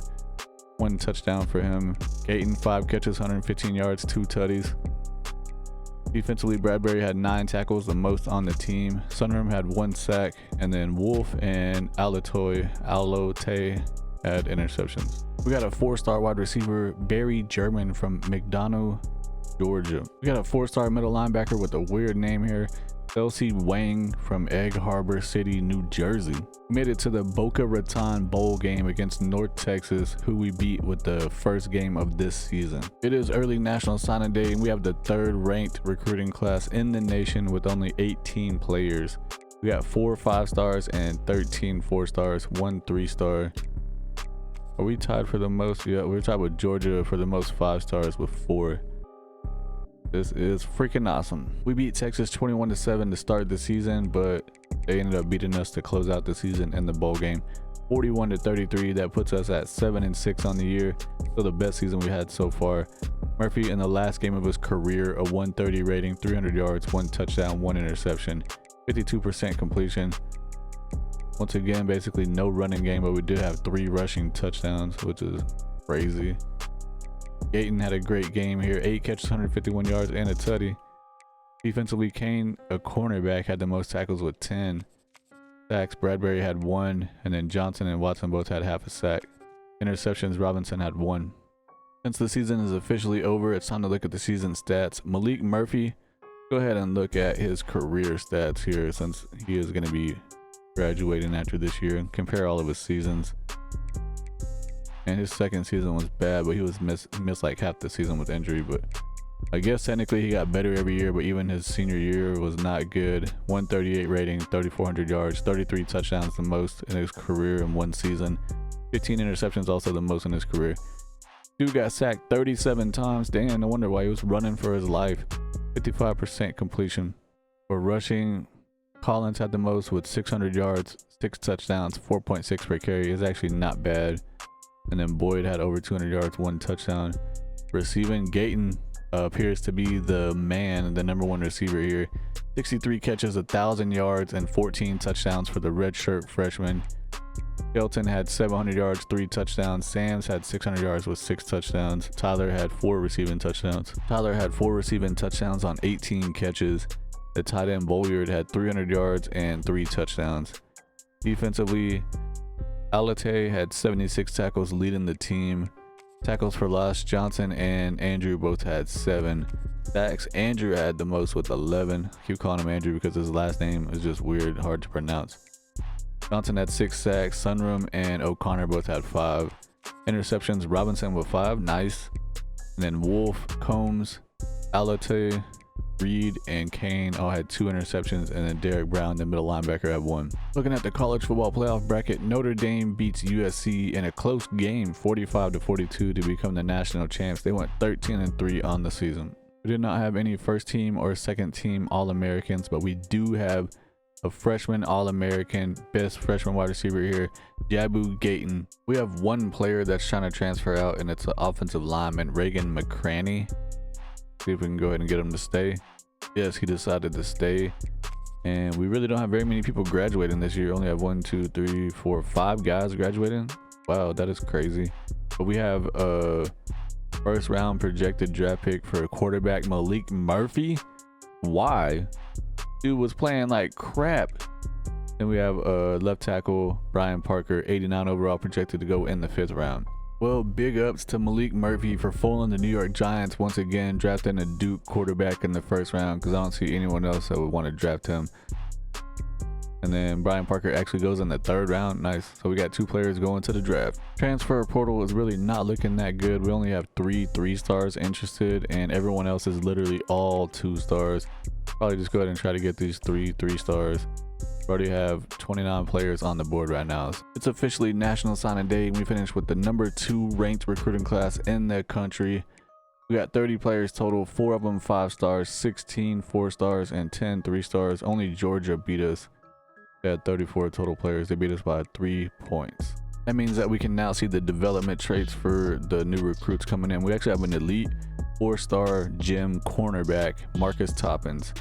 1 touchdown for him. Gayton, 5 catches, 115 yards, 2 tutties. Defensively, Bradbury had 9 tackles, the most on the team. Sunrum had 1 sack, and then Wolf and Alatoy had interceptions. We got a 4-star wide receiver, Barry German from McDonough, Georgia. We got a 4-star middle linebacker with a weird name here, Chelsea Wang from Egg Harbor City, New Jersey. We made it to the Boca Raton Bowl game against North Texas, who we beat with the first game of this season. It is early National Signing Day, and we have the 3rd ranked recruiting class in the nation with only 18 players. We got 4 5-stars and 13 4-stars, 1 3-star. Are we tied for the most? Yeah, we're tied with Georgia for the most 5-stars with 4. This is freaking awesome. We beat Texas 21-7 to start the season, but they ended up beating us to close out the season in the bowl game, 41-33. That puts us at 7-6 on the year. So the best season we had so far. Murphy in the last game of his career, a 130 rating, 300 yards, 1 touchdown, 1 interception, 52% completion. Once again, basically no running game, but we did have 3 rushing touchdowns, which is crazy. Gayton had a great game here, 8 catches, 151 yards, and a tutty. Defensively, Kane, a cornerback, had the most tackles with 10 sacks. Bradbury had 1, and then Johnson and Watson both had half a sack. Interceptions, Robinson had 1. Since the season is officially over, it's time to look at the season stats. Malik Murphy, go ahead and look at his career stats here, since he is going to be graduating after this year, and compare all of his seasons. And his second season was bad, but he was missed like half the season with injury. But I guess technically he got better every year, but even his senior year was not good. 138 rating, 3,400 yards, 33 touchdowns, the most in his career in 1 season. 15 interceptions, also the most in his career. Dude got sacked 37 times. Damn, no wonder why he was running for his life. 55% completion. For rushing, Collins had the most with 600 yards, 6 touchdowns, 4.6 per carry. Is actually not bad. And then Boyd had over 200 yards, 1 touchdown. Receiving, Gayton appears to be the man, the #1 receiver here. 63 catches, 1,000 yards, and 14 touchdowns for the redshirt freshman. Shelton had 700 yards, 3 touchdowns. Sams had 600 yards with 6 touchdowns. Tyler had 4 receiving touchdowns. Tyler had 4 receiving touchdowns on 18 catches. The tight end Bolyard had 300 yards and 3 touchdowns. Defensively, Alate had 76 tackles, leading the team. Tackles for loss, Johnson and Andrew both had 7. Sacks, Andrew had the most with 11. I keep calling him Andrew because his last name is just weird, hard to pronounce. Johnson had 6 sacks. Sunrum and O'Connor both had 5. Interceptions, Robinson with 5, nice. And then Wolf, Combs, Alate, Reed and Kane all had 2 interceptions, and then Derek Brown, the middle linebacker, had 1. Looking at the college football playoff bracket, Notre Dame beats USC in a close game, 45-42, to become the national champs. They went 13-3 on the season. We did not have any first team or second team All-Americans, but we do have a freshman All-American, best freshman wide receiver here, Jabu Gayton. We have one player that's trying to transfer out, and it's an offensive lineman, Reagan McCraney. See if we can go ahead and get him to stay. Yes, he decided to stay. And we really don't have very many people graduating this year. Only have 1, 2, 3, 4, 5 guys graduating. Wow, that is crazy. But we have a first round projected draft pick for quarterback Malik Murphy. Why? Dude was playing like crap. Then we have left tackle Brian Parker, 89 overall, projected to go in the 5th round. Well, big ups to Malik Murphy for fooling the New York Giants once again, drafting a Duke quarterback in the 1st round, because I don't see anyone else that would want to draft him. And then Brian Parker actually goes in the 3rd round. Nice. So we got 2 players going to the draft. Transfer portal is really not looking that good. We only have 3 3-stars interested, and everyone else is literally all 2-stars. Probably just go ahead and try to get these 3 3-stars. We already have 29 players on the board right now. It's officially National Signing Day, and we finished with the number 2 ranked recruiting class in the country. We got 30 players total, 4 of them 5-stars, 16 4-stars, and 10 3-stars. Only Georgia beat us. We had 34 total players. They beat us by 3 points. That means that we can now see the development traits for the new recruits coming in. We actually have an elite 4-star gym cornerback, Marcus Toppins.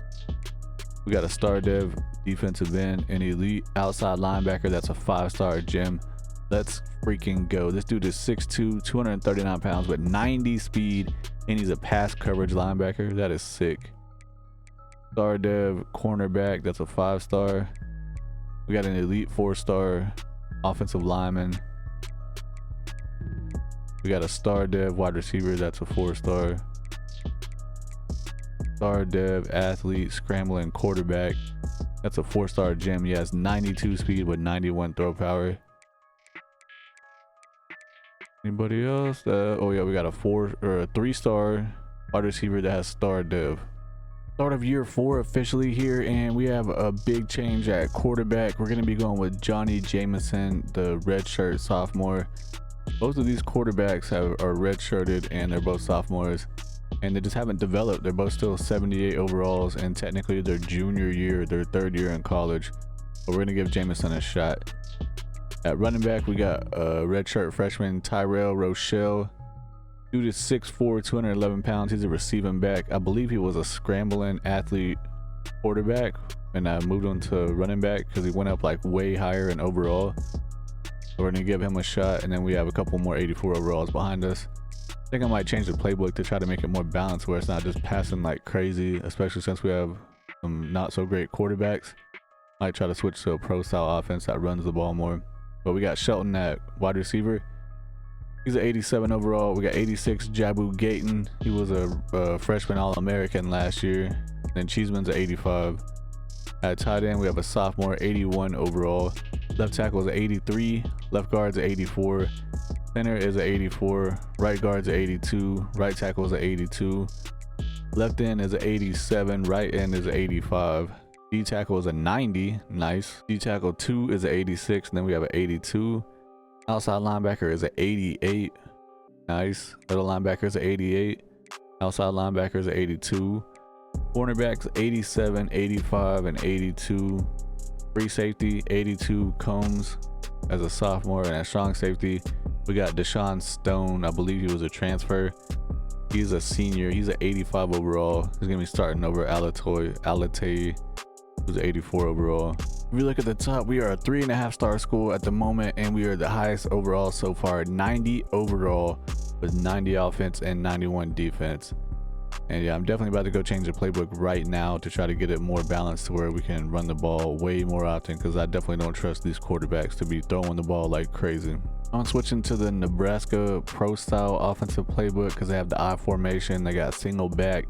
We got a star dev defensive end, an elite outside linebacker that's a 5-star gym. Let's freaking go. This dude is 6'2", 239 pounds with 90 speed, and he's a pass coverage linebacker. That is sick. Star dev cornerback, that's a 5-star. We got an elite 4-star offensive lineman. We got a star dev wide receiver, that's a 4-star. Star dev athlete scrambling quarterback, that's a 4-star gym. He has 92 speed with 91 throw power. Anybody else? Oh yeah, we got a 3-star wide receiver that has star dev. Start of year 4 officially here, and we have a big change at quarterback. We're going to be going with Johnny Jameson, the redshirt sophomore. Both of these quarterbacks are redshirted, and they're both sophomores, and they just haven't developed. They're both still 78 overalls, and technically their junior year, their 3rd year in college. But we're going to give Jameson a shot. At running back, we got redshirt freshman Tyrell Rochelle. Dude is 6'4", 211 pounds. He's a receiving back. I believe he was a scrambling athlete quarterback, and I moved him to running back because he went up like way higher in overall. So we're gonna give him a shot, and then we have a couple more 84 overalls behind us. I think I might change the playbook to try to make it more balanced, where it's not just passing like crazy, especially since we have some not so great quarterbacks. Might try to switch to a pro style offense that runs the ball more. But we got Shelton at wide receiver. He's an 87 overall. We got 86 Jabu Gayton. He was a freshman All-American last year. Then Cheeseman's an 85. At tight end, we have a sophomore 81 overall. Left tackle is an 83. Left guard's an 84. Center is an 84. Right guard's an 82. Right tackle is an 82. Left end is an 87. Right end is an 85. D tackle is a 90. Nice. D tackle 2 is an 86. And then we have an 82. Outside linebacker is an 88. Nice. Middle linebacker is an 88. Outside linebacker is an 82. Cornerbacks 87, 85, and 82. Free safety 82 Combs as a sophomore, and at strong safety we got Deshaun Stone. I believe he was a transfer. He's a senior. He's an 85 overall. He's gonna be starting over Alate, who's 84 overall. If we look at the top, we are a 3.5-star school at the moment, and we are the highest overall so far, 90 overall with 90 offense and 91 defense. And yeah, I'm definitely about to go change the playbook right now to try to get it more balanced to where we can run the ball way more often, because I definitely don't trust these quarterbacks to be throwing the ball like crazy. I'm switching to the Nebraska pro style offensive playbook because they have the I formation. They got single back.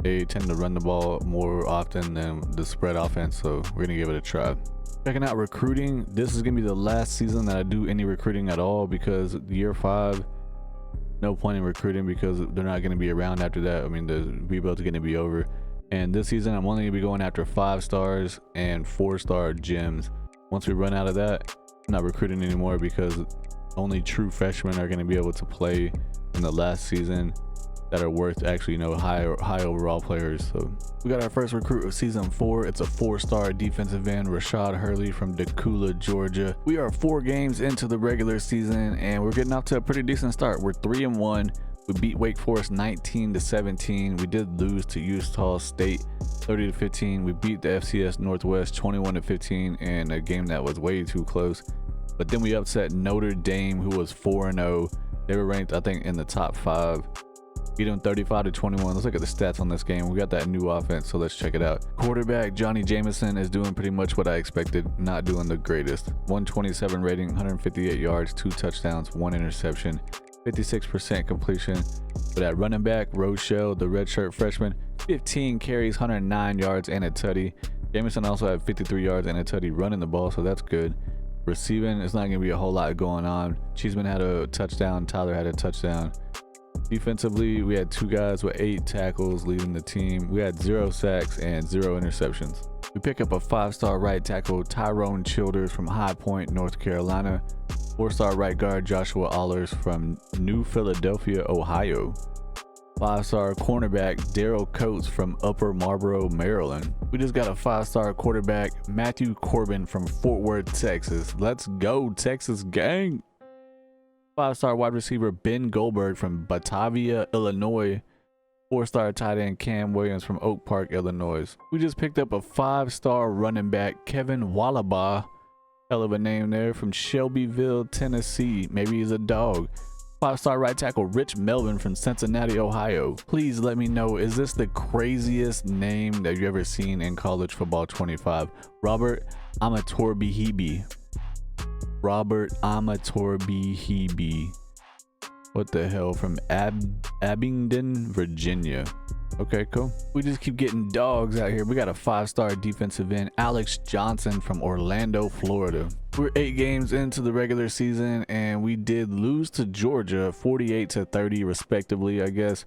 They tend to run the ball more often than the spread offense, so we're gonna give it a try. Checking out recruiting. This is gonna be the last season that I do any recruiting at all, because year 5, no point in recruiting because they're not gonna be around after that. I mean, the rebuild's gonna be over. And this season, I'm only gonna be going after 5 stars and 4-star gems. Once we run out of that, I'm not recruiting anymore because only true freshmen are gonna be able to play in the last season that are worth actually, you know, high overall players. So we got our first recruit of season 4. It's a 4-star defensive end, Rashad Hurley from Decula, Georgia. We are 4 games into the regular season and we're getting off to a pretty decent start. We're 3-1. We beat Wake Forest 19-17. We did lose to Utah State 30-15. We beat the FCS Northwest 21-15 in a game that was way too close. But then we upset Notre Dame, who was 4-0. They were ranked, I think, in the top 5. Beat them 35-21. Let's look at the stats on this game. We got that new offense, so let's check it out. Quarterback Johnny Jameson is doing pretty much what I expected, not doing the greatest. 127 rating, 158 yards, 2 touchdowns, 1 interception, 56% completion. But at running back, Rochelle, the redshirt freshman, 15 carries, 109 yards, and a tutty. Jameson also had 53 yards and a tutty running the ball, so that's good. Receiving, it's not going to be a whole lot going on. Cheeseman had a touchdown. Tyler had a touchdown. Defensively, we had 2 guys with 8 tackles leading the team. We had 0 sacks and 0 interceptions. We pick up a 5-star right tackle, Tyrone Childers from High Point, North Carolina. 4-star right guard, Joshua Allers from New Philadelphia, Ohio. 5-star cornerback, Daryl Coates from Upper Marlboro, Maryland. We just got a 5-star quarterback, Matthew Corbin from Fort Worth, Texas. Let's go, Texas gang. 5-star wide receiver Ben Goldberg from Batavia, Illinois. 4-star tight end Cam Williams from Oak Park, Illinois. We just picked up a 5-star running back Kevin Wallabaugh, hell of a name there, from Shelbyville, Tennessee. Maybe he's a dog. 5-star right tackle Rich Melvin from Cincinnati, Ohio. Please let me know, is this the craziest name that you ever seen in college football 25? Robert Amatorbihibi. Robert Amatorbihibi. What the hell, from Abingdon, Virginia. Okay, cool. We just keep getting dogs out here. We got a 5-star defensive end, Alex Johnson from Orlando, Florida. We're 8 games into the regular season and we did lose to Georgia 48-30 respectively, I guess.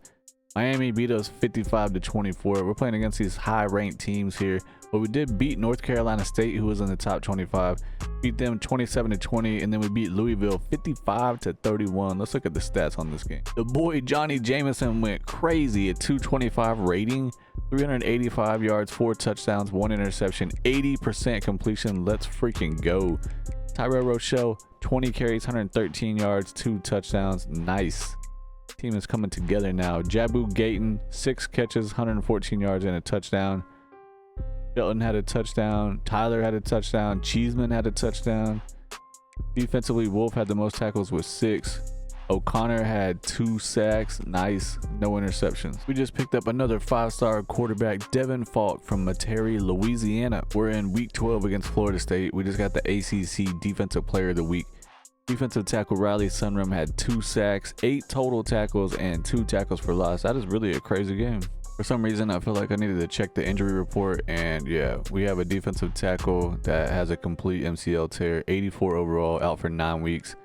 Miami beat us 55-24. We're playing against these high-ranked teams here, but we did beat North Carolina State, who was in the top 25. Beat them 27-20, and then we beat Louisville 55-31. Let's look at the stats on this game. The boy Johnny Jameson went crazy at 225 rating, 385 yards, 4 touchdowns, 1 interception, 80% completion. Let's freaking go. Tyrell Rochelle, 20 carries, 113 yards, 2 touchdowns. Nice. Team is coming together now. Jabu Gayton, 6 catches, 114 yards, and a touchdown. Shelton had a touchdown. Tyler had a touchdown. Cheeseman had a touchdown. Defensively, Wolf had the most tackles with 6. O'Connor had 2 sacks. Nice. No interceptions. We just picked up another 5-star quarterback, Devin Falk from Metairie, Louisiana. We're in week 12 against Florida State. We just got the ACC Defensive Player of the Week. Defensive tackle Riley Sunrum had 2 sacks, 8 total tackles, and 2 tackles for loss. That is really a crazy game. For some reason, I feel like I needed to check the injury report, and yeah, we have a defensive tackle that has a complete MCL tear, 84 overall, out for 9 weeks.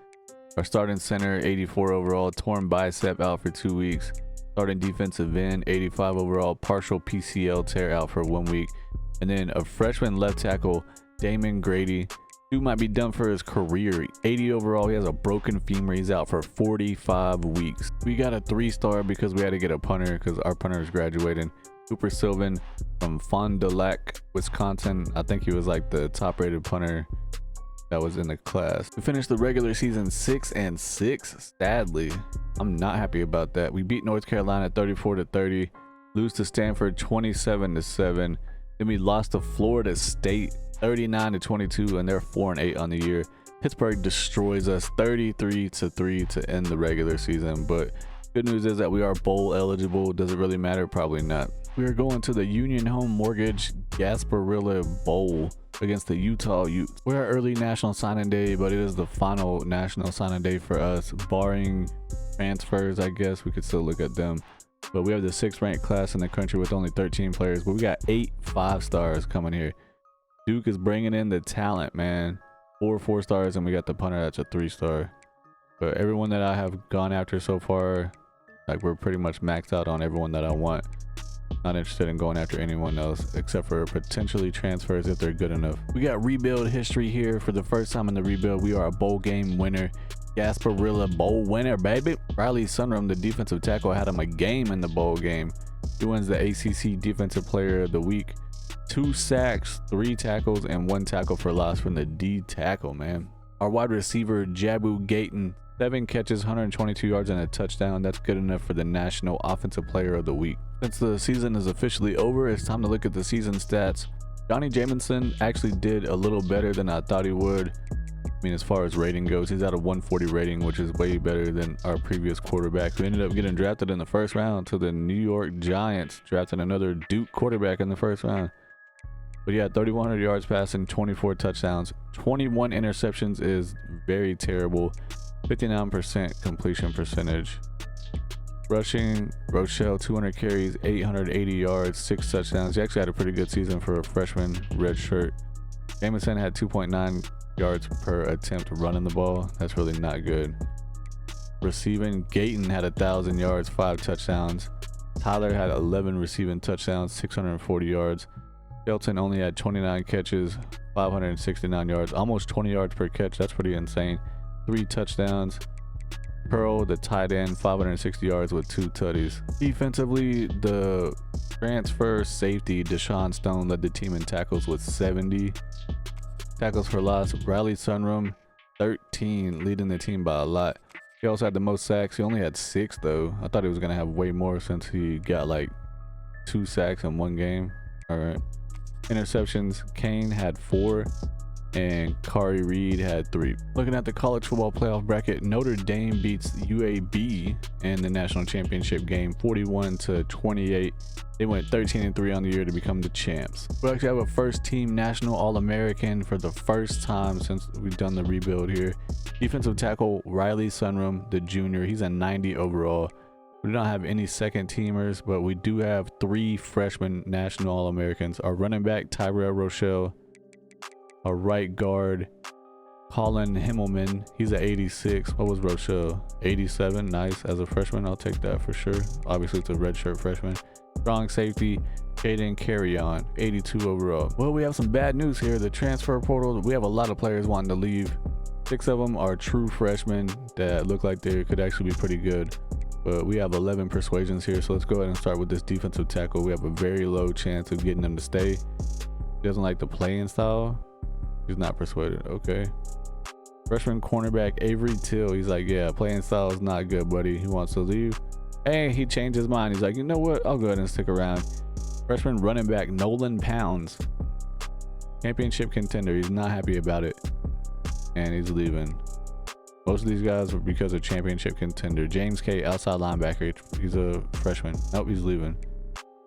Our starting center, 84 overall, torn bicep, out for 2 weeks. Starting defensive end, 85 overall, partial PCL tear, out for 1 week. And then a freshman left tackle, Damon Grady. Dude might be done for his career. 80 overall, he has a broken femur. He's out for 45 weeks. We got a 3-star because we had to get a punter because our punter is graduating. Cooper Sylvan from Fond du Lac, Wisconsin. I think he was like the top rated punter that was in the class. We finished the regular season 6-6. Sadly, I'm not happy about that. We beat North Carolina 34-30, lose to Stanford 27-7. Then we lost to Florida State 39-22, and they're 4-8 on the year. Pittsburgh destroys us 33-3 to end the regular season, but good news is that we are bowl eligible. Does it really matter? Probably not. We are going to the Union Home Mortgage Gasparilla Bowl against the Utah Utes. We're our early national signing day, but it is the final national signing day for us, barring transfers. I guess we could still look at them, but we have the 6th ranked class in the country with only 13 players, but we got 8 5-stars coming here. Duke is bringing in the talent, man. 4 4-stars, and we got the punter that's a 3-star. But everyone that I have gone after so far, like, we're pretty much maxed out on everyone that I want. Not interested in going after anyone else except for potentially transfers if they're good enough. We got rebuild history here. For the first time in the rebuild, we are a bowl game winner. Gasparilla bowl winner, baby. Riley Sunrum, the defensive tackle, had him a game in the bowl game. He wins the ACC Defensive Player of the Week. 2 sacks, 3 tackles, and 1 tackle for loss from the D tackle, man. Our wide receiver, Jabu Gayton, 7 catches, 122 yards, and a touchdown. That's good enough for the National Offensive Player of the Week. Since the season is officially over, it's time to look at the season stats. Johnny Jamison actually did a little better than I thought he would. I mean, as far as rating goes, he's at a 140 rating, which is way better than our previous quarterback, who ended up getting drafted in the first round to the New York Giants, drafting another Duke quarterback in the first round. But yeah, 3,100 yards passing, 24 touchdowns, 21 interceptions is very terrible, 59% completion percentage. Rushing, Rochelle, 200 carries, 880 yards, 6 touchdowns. He actually had a pretty good season for a freshman redshirt. Jameson had 2.9 yards per attempt running the ball. That's really not good. Receiving, Gayton had 1,000 yards, 5 touchdowns. Tyler had 11 receiving touchdowns, 640 yards. Shelton only had 29 catches, 569 yards, almost 20 yards per catch. That's pretty insane. 3 touchdowns. Pearl, the tight end, 560 yards with 2 tutties. Defensively, the transfer safety, Deshaun Stone, led the team in tackles with 70. Tackles for loss, Riley Sunrum, 13, leading the team by a lot. He also had the most sacks. He only had 6 though. I thought he was gonna have way more since he got like 2 sacks in 1 game. All right. Interceptions, Kane had 4 and Kari Reed had 3. Looking at the college football playoff bracket, Notre Dame beats UAB in the national championship game 41-28. They went 13-3 on the year to become the champs. We actually have a first team national All-American for the first time since we've done the rebuild here. Defensive tackle Riley Sunrum, the junior, he's a 90 overall. We don't have any second teamers, but we do have 3 freshman national All-Americans. Our running back Tyrell Rochelle, our right guard Colin Himmelman, he's at 86. What was Rochelle? 87. Nice. As a freshman, I'll take that for sure. Obviously it's a redshirt freshman. Strong safety Caden Carry-On, 82 overall. Well, we have some bad news here. The transfer portal, we have a lot of players wanting to leave. 6 of them are true freshmen that look like they could actually be pretty good, but we have 11 persuasions here. So let's go ahead and start with this defensive tackle. We have a very low chance of getting them to stay. He doesn't like the playing style. He's not persuaded. Okay. Freshman cornerback Avery Till, he's like, yeah, playing style is not good, buddy. He wants to leave. Hey, he changed his mind. He's like, you know what, I'll go ahead and stick around. Freshman running back Nolan Pounds, championship contender, he's not happy about it and he's leaving. Most of these guys were because of championship contender. James K, outside linebacker, he's a freshman. Nope, he's leaving.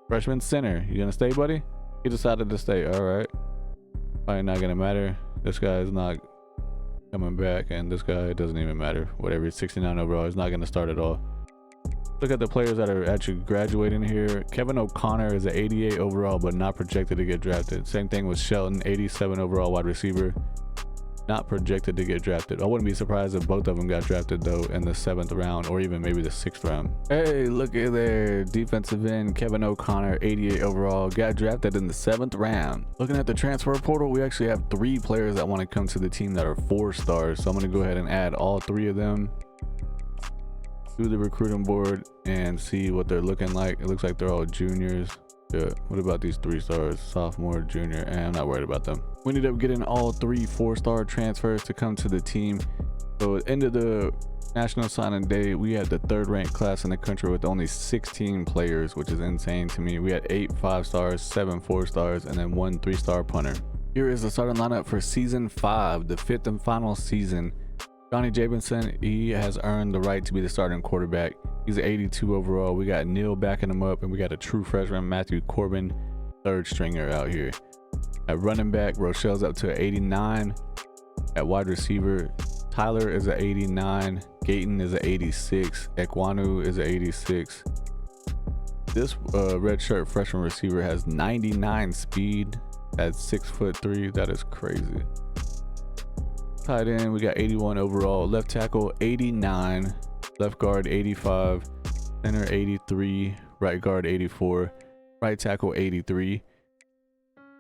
Freshman center, you gonna stay, buddy? He decided to stay. All right, probably not gonna matter. This guy is not coming back, and this guy doesn't even matter. Whatever, he's 69 overall. He's not gonna start at all. Look at the players that are actually graduating here. Kevin O'Connor is an 88 overall, but not projected to get drafted. Same thing with Shelton, 87 overall wide receiver, not projected to get drafted. I wouldn't be surprised if both of them got drafted though in the 7th round or even maybe the 6th round. Hey, look at there, defensive end Kevin O'Connor, 88 overall, got drafted in the 7th round. Looking at the transfer portal, we actually have 3 players that want to come to the team that are 4 stars. So I'm going to go ahead and add all 3 of them to the recruiting board and see what they're looking like. It looks like they're all juniors. Yeah, what about these 3 stars? Sophomore, junior, and I'm not worried about them. We ended up getting all 3 4-star transfers to come to the team. So at the end of the national signing day, we had the 3rd ranked class in the country with only 16 players, which is insane to me. We had 8 5-stars, 7 4-stars, and then 1 3-star punter. Here is the starting lineup for season 5, the 5th and final season. Johnny Jamison, he has earned the right to be the starting quarterback. He's an 82 overall. We got Neil backing him up, and we got a true freshman, Matthew Corbin, 3rd stringer out here. At running back, Rochelle's up to an 89. At wide receiver, Tyler is an 89. Gayton is an 86. Ekwanu is an 86. This redshirt freshman receiver has 99 speed at 6'3". That is crazy. Tight end, we got 81 overall. Left tackle 89, left guard 85, center 83, right guard 84. Right tackle 83.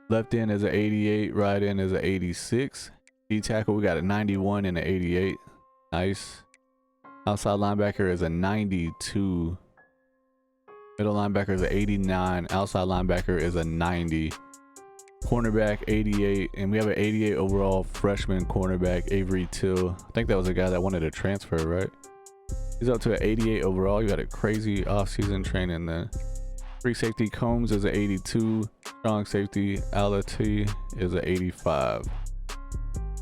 Left end is an 88. Right end is an 86. D tackle, we got a 91 and an 88. Nice. Outside linebacker is a 92. Middle linebacker is an 89. Outside linebacker is a 90. Cornerback 88, and we have an 88 overall freshman cornerback, Avery Till. I think that was a guy that wanted to transfer, right? He's up to an 88 overall. You got a crazy offseason training then. Free safety Combs is an 82. Strong safety Alati is an 85.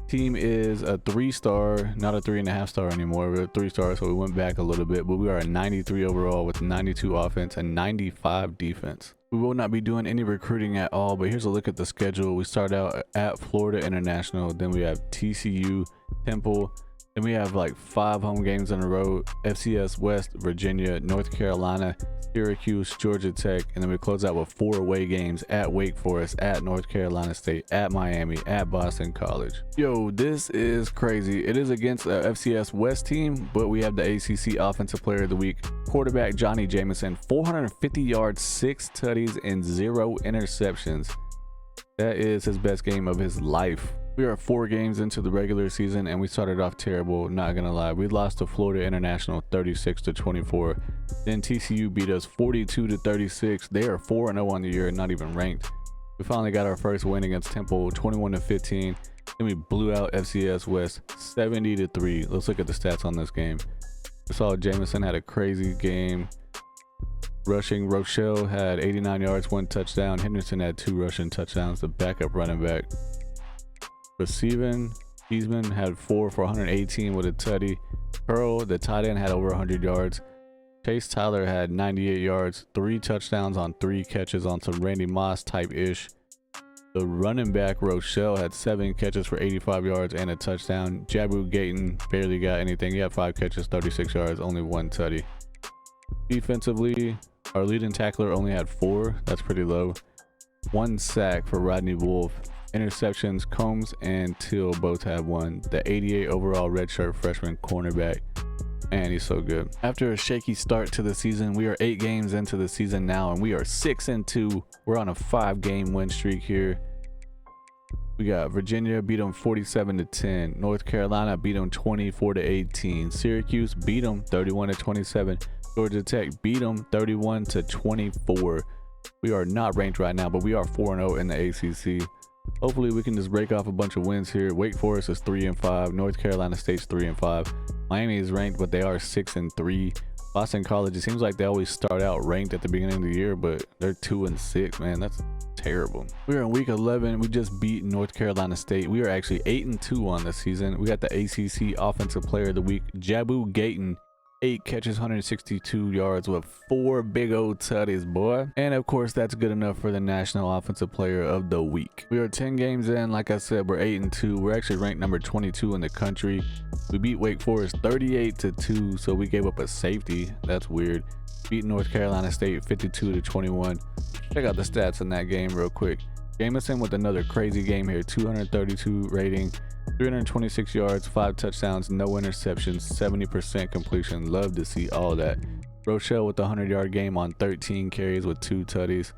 Team is a 3-star, not a 3.5-star anymore. We're a 3-star, so we went back a little bit, but we are a 93 overall with 92 offense and 95 defense. We will not be doing any recruiting at all, but here's a look at the schedule. We start out at Florida International, then we have TCU, Temple, then we have like 5 home games in a row: FCS West, Virginia, North Carolina, Syracuse, Georgia Tech, and then we close out with 4 away games at Wake Forest, at North Carolina State, at Miami, at Boston College. Yo, this is crazy. It is against a FCS West team, but we have the ACC Offensive Player of the Week. Quarterback Johnny Jamison, 450 yards, 6 tutties, and 0 interceptions. That is his best game of his life. We are 4 games into the regular season, and we started off terrible, not gonna lie. We lost to Florida International 36-24. Then TCU beat us 42-36. They are 4-0 on the year, not even ranked. We finally got our first win against Temple, 21-15. Then we blew out FCS West 70-3. Let's look at the stats on this game. We saw Jamison had a crazy game. Rushing, Rochelle had 89 yards, 1 touchdown. Henderson had 2 rushing touchdowns, the backup running back. Receiving, Eastman had 4 for 118 with a tutty. Pearl, the tight end, had over 100 yards. Chase Tyler had 98 yards, 3 touchdowns on 3 catches on some Randy Moss type-ish. The running back, Rochelle, had 7 catches for 85 yards and a touchdown. Jabu Gayton barely got anything. He had 5 catches, 36 yards, only 1 tutty. Defensively, our leading tackler only had 4. That's pretty low. 1 sack for Rodney Wolf. Interceptions, Combs and Till both have 1. The 88 overall redshirt freshman cornerback, and he's so good. After a shaky start to the season, we are 8 games into the season now, and we are 6-2. We're on a 5-game win streak here. We got Virginia beat them 47-10. North Carolina beat them 24-18. Syracuse beat them 31-27. Georgia Tech beat them 31-24. We are not ranked right now, but we are 4-0 in the ACC. Hopefully we can just break off a bunch of wins here. Wake Forest is 3-5. North Carolina State's 3-5. Miami is ranked, but they are 6-3. Boston College, it seems like they always start out ranked at the beginning of the year, but they're 2-6. Man, that's terrible. We're in week 11. We just beat North Carolina State. We are actually 8-2 on the season. We got the ACC Offensive Player of the Week, Jabu Gayton. 8 catches, 162 yards with 4 big old tutties, boy. And of course, that's good enough for the National Offensive Player of the Week. We are 10 games in. Like I said, we're 8-2. We're actually ranked number 22 in the country. We beat Wake Forest 38-2, so we gave up a safety. That's weird. Beat North Carolina State 52-21. Check out the stats in that game real quick. Jamison with another crazy game here. 232 rating. 326 yards, 5 touchdowns, no interceptions, 70% completion. Love to see all that. Rochelle with a 100-yard game on 13 carries with 2 tutties.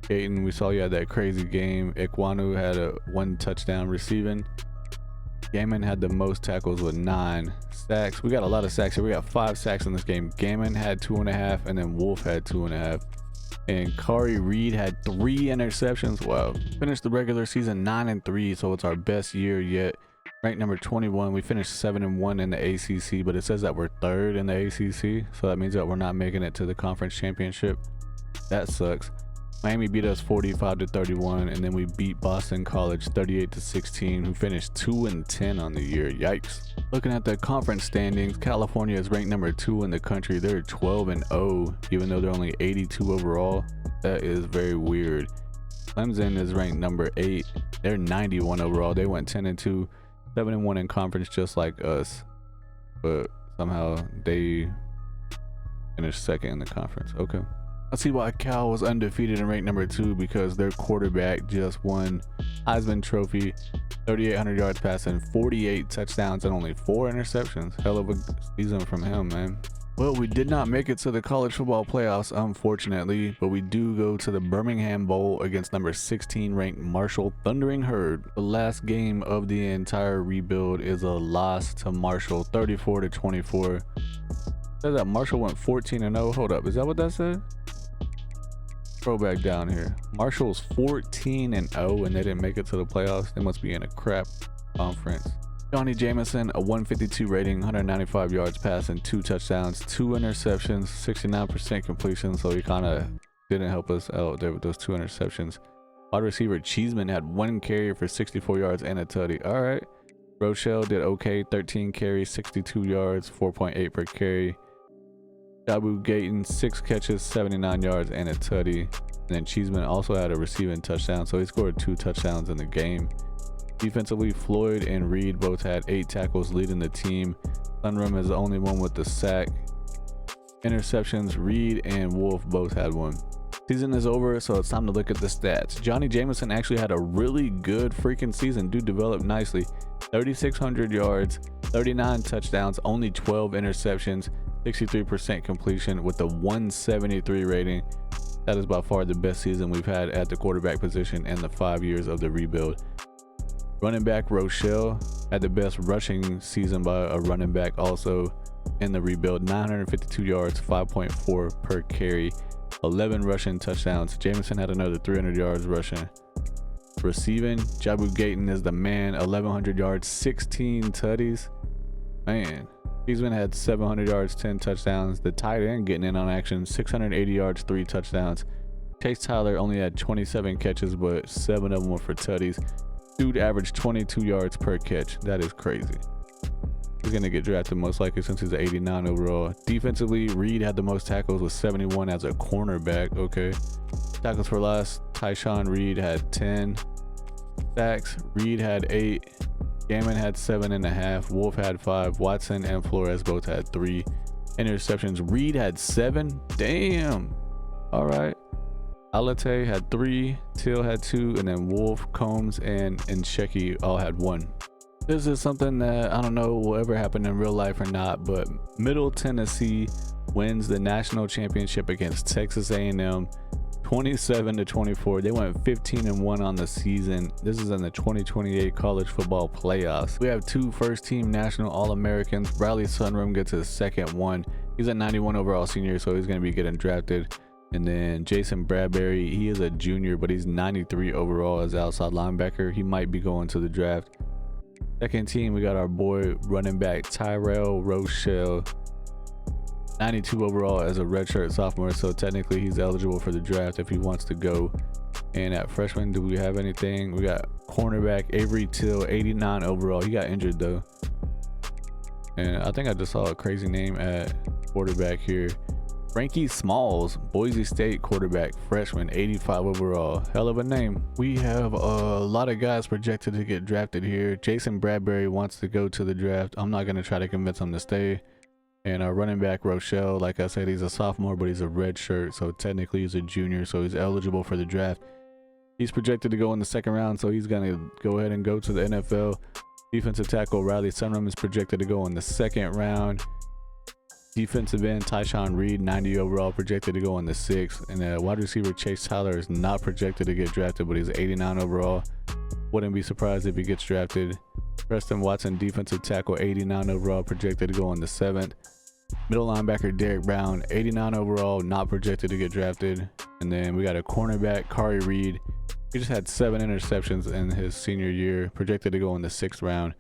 Peyton, we saw you had that crazy game. Ikwanu had a 1 touchdown receiving. Gammon had the most tackles with 9 sacks. We got a lot of sacks here. We got 5 sacks in this game. Gammon had 2.5, and then Wolf had 2.5. And Kari Reed had 3 interceptions. Wow. Finished the regular season 9-3, so it's our best year yet. Ranked number 21. We finished 7-1 in the ACC, but it says that we're 3rd in the ACC, so that means that we're not making it to the conference championship. That sucks. Miami beat us 45-31, and then we beat Boston College 38-16, who finished 2-10 on the year. Yikes. Looking at the conference standings, California is ranked number 2 in the country. They're 12-0, even though they're only 82 overall. That is very weird. Clemson is ranked number 8. They're 91 overall. They went 10-2, 7-1 in conference, just like us, but somehow they finished 2nd in the conference. Okay. I see why Cal was undefeated and ranked number 2, because their quarterback just won Heisman Trophy, 3,800 yards passing, 48 touchdowns, and only 4 interceptions. Hell of a season from him, man. Well, we did not make it to the college football playoffs, unfortunately, but we do go to the Birmingham Bowl against number 16 ranked Marshall Thundering Herd. The last game of the entire rebuild is a loss to Marshall, 34-24. Says that Marshall went 14-0. Hold up, is that what that said? Scroll back down here. Marshall's 14-0 and they didn't make it to the playoffs. They must be in a crap conference. Johnny Jamison, a 152 rating, 195 yards passing, 2 touchdowns, 2 interceptions, 69% completion. So he kind of didn't help us out there with those 2 interceptions. Wide receiver Cheeseman had 1 carry for 64 yards and a tutty. All right. Rochelle did okay, 13 carries, 62 yards, 4.8 per carry. Jabu Gayton, 6 catches, 79 yards and a tutty. And then Cheeseman also had a receiving touchdown, so he scored 2 touchdowns in the game. Defensively, Floyd and Reed both had 8 tackles, leading the team. Sunrum is the only one with the sack. Interceptions, Reed and Wolf both had 1. Season is over, so it's time to look at the stats. Johnny Jamison actually had a really good freaking season. Dude developed nicely. 3,600 yards, 39 touchdowns, only 12 interceptions, 63% completion with a 173 rating. That is by far the best season we've had at the quarterback position in the 5 years of the rebuild. Running back Rochelle had the best rushing season by a running back also in the rebuild. 952 yards, 5.4 per carry, 11 rushing touchdowns. Jamison had another 300 yards rushing. Receiving, Jabu Gayton is the man, 1,100 yards, 16 tutties. Man, Cheeseman had 700 yards, 10 touchdowns. The tight end getting in on action, 680 yards, 3 touchdowns. Chase Tyler only had 27 catches, but 7 of them were for tutties. Dude averaged 22 yards per catch. That is crazy. He's gonna get drafted most likely since he's an 89 overall. Defensively, Reed had the most tackles with 71 as a cornerback. Okay. Tackles for loss, Tyshawn Reed had 10. Sacks, Reed had 8. Gammon had 7.5. Wolf had 5. Watson and Flores both had 3. Interceptions, Reed had 7. Damn. All right. Alate had 3, Till had 2, and then Wolf, Combs, and Shecky all had 1. This is something that I don't know will ever happen in real life or not, but Middle Tennessee wins the national championship against Texas A&M 27-24. They went 15-1 on the season. This is in the 2028 college football playoffs. We have 2 first-team national All-Americans. Bradley Sunrum gets his second one. He's a 91 overall senior, so he's going to be getting drafted. And then Jason Bradbury, he is a junior, but he's 93 overall as outside linebacker. He might be going to the draft. Second team, we got our boy running back Tyrell Rochelle, 92 overall as a redshirt sophomore. So technically he's eligible for the draft if he wants to go. And at freshman, do we have anything? We got cornerback Avery Till, 89 overall. He got injured though. And I think I just saw a crazy name at quarterback here. Frankie Smalls, Boise State quarterback, freshman, 85 overall. Hell of a name. We have a lot of guys projected to get drafted here. Jason Bradbury wants to go to the draft. I'm not going to try to convince him to stay. And our running back Rochelle, like I said, he's a sophomore, but he's a red shirt, so technically he's a junior, so he's eligible for the draft. He's projected to go in the 2nd round, so he's going to go ahead and go to the NFL. Defensive tackle Riley Sunrum is projected to go in the 2nd round. Defensive end Tyshawn Reed, 90 overall, projected to go in the 6th. And wide receiver Chase Tyler is not projected to get drafted, but he's 89 overall. Wouldn't be surprised if he gets drafted. Preston Watson, defensive tackle, 89 overall, projected to go in the 7th. Middle linebacker Derek Brown, 89 overall, not projected to get drafted. And then we got a cornerback Kari Reed. He just had 7 interceptions in his senior year, projected to go in the 6th round.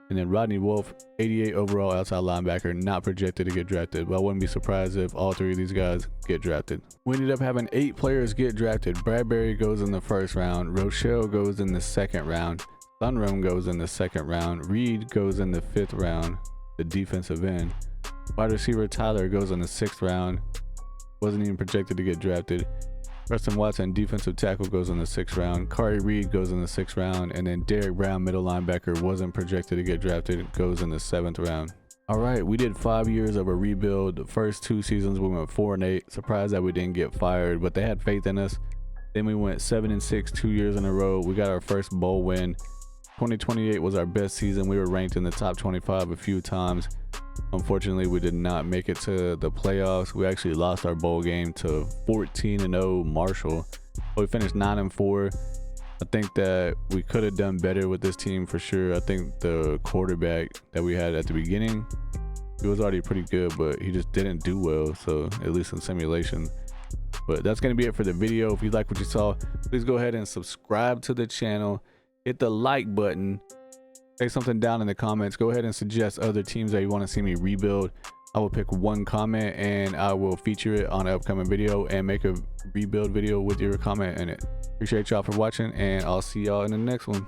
And then Rodney Wolf, 88 overall outside linebacker, not projected to get drafted, but I wouldn't be surprised if all 3 of these guys get drafted. We ended up having 8 players get drafted. Bradbury goes in the 1st round, Rochelle goes in the 2nd round, Sunrum goes in the 2nd round, Reed goes in the 5th round, the defensive end. Wide receiver Tyler goes in the 6th round, wasn't even projected to get drafted. Preston Watson, defensive tackle, goes in the 6th round. Kari Reed goes in the 6th round. And then Derek Brown, middle linebacker, wasn't projected to get drafted, goes in the 7th round. All right, we did 5 years of a rebuild. The first 2 seasons we went 4-8. Surprised that we didn't get fired, but they had faith in us. Then we went 7-6 2 years in a row. We got our first bowl win. 2028 was our best season. We were ranked in the top 25 a few times. Unfortunately, we did not make it to the playoffs. We actually lost our bowl game to 14-0 Marshall. We finished 9-4. I think that we could have done better with this team for sure. I think the quarterback that we had at the beginning, he was already pretty good, but he just didn't do well. So at least in simulation. But that's going to be it for the video. If you like what you saw, please go ahead and subscribe to the channel. Hit the like button. Say something down in the comments. Go ahead and suggest other teams that you want to see me rebuild. I will pick one comment and I will feature it on an upcoming video and make a rebuild video with your comment in it. Appreciate y'all for watching, and I'll see y'all in the next one.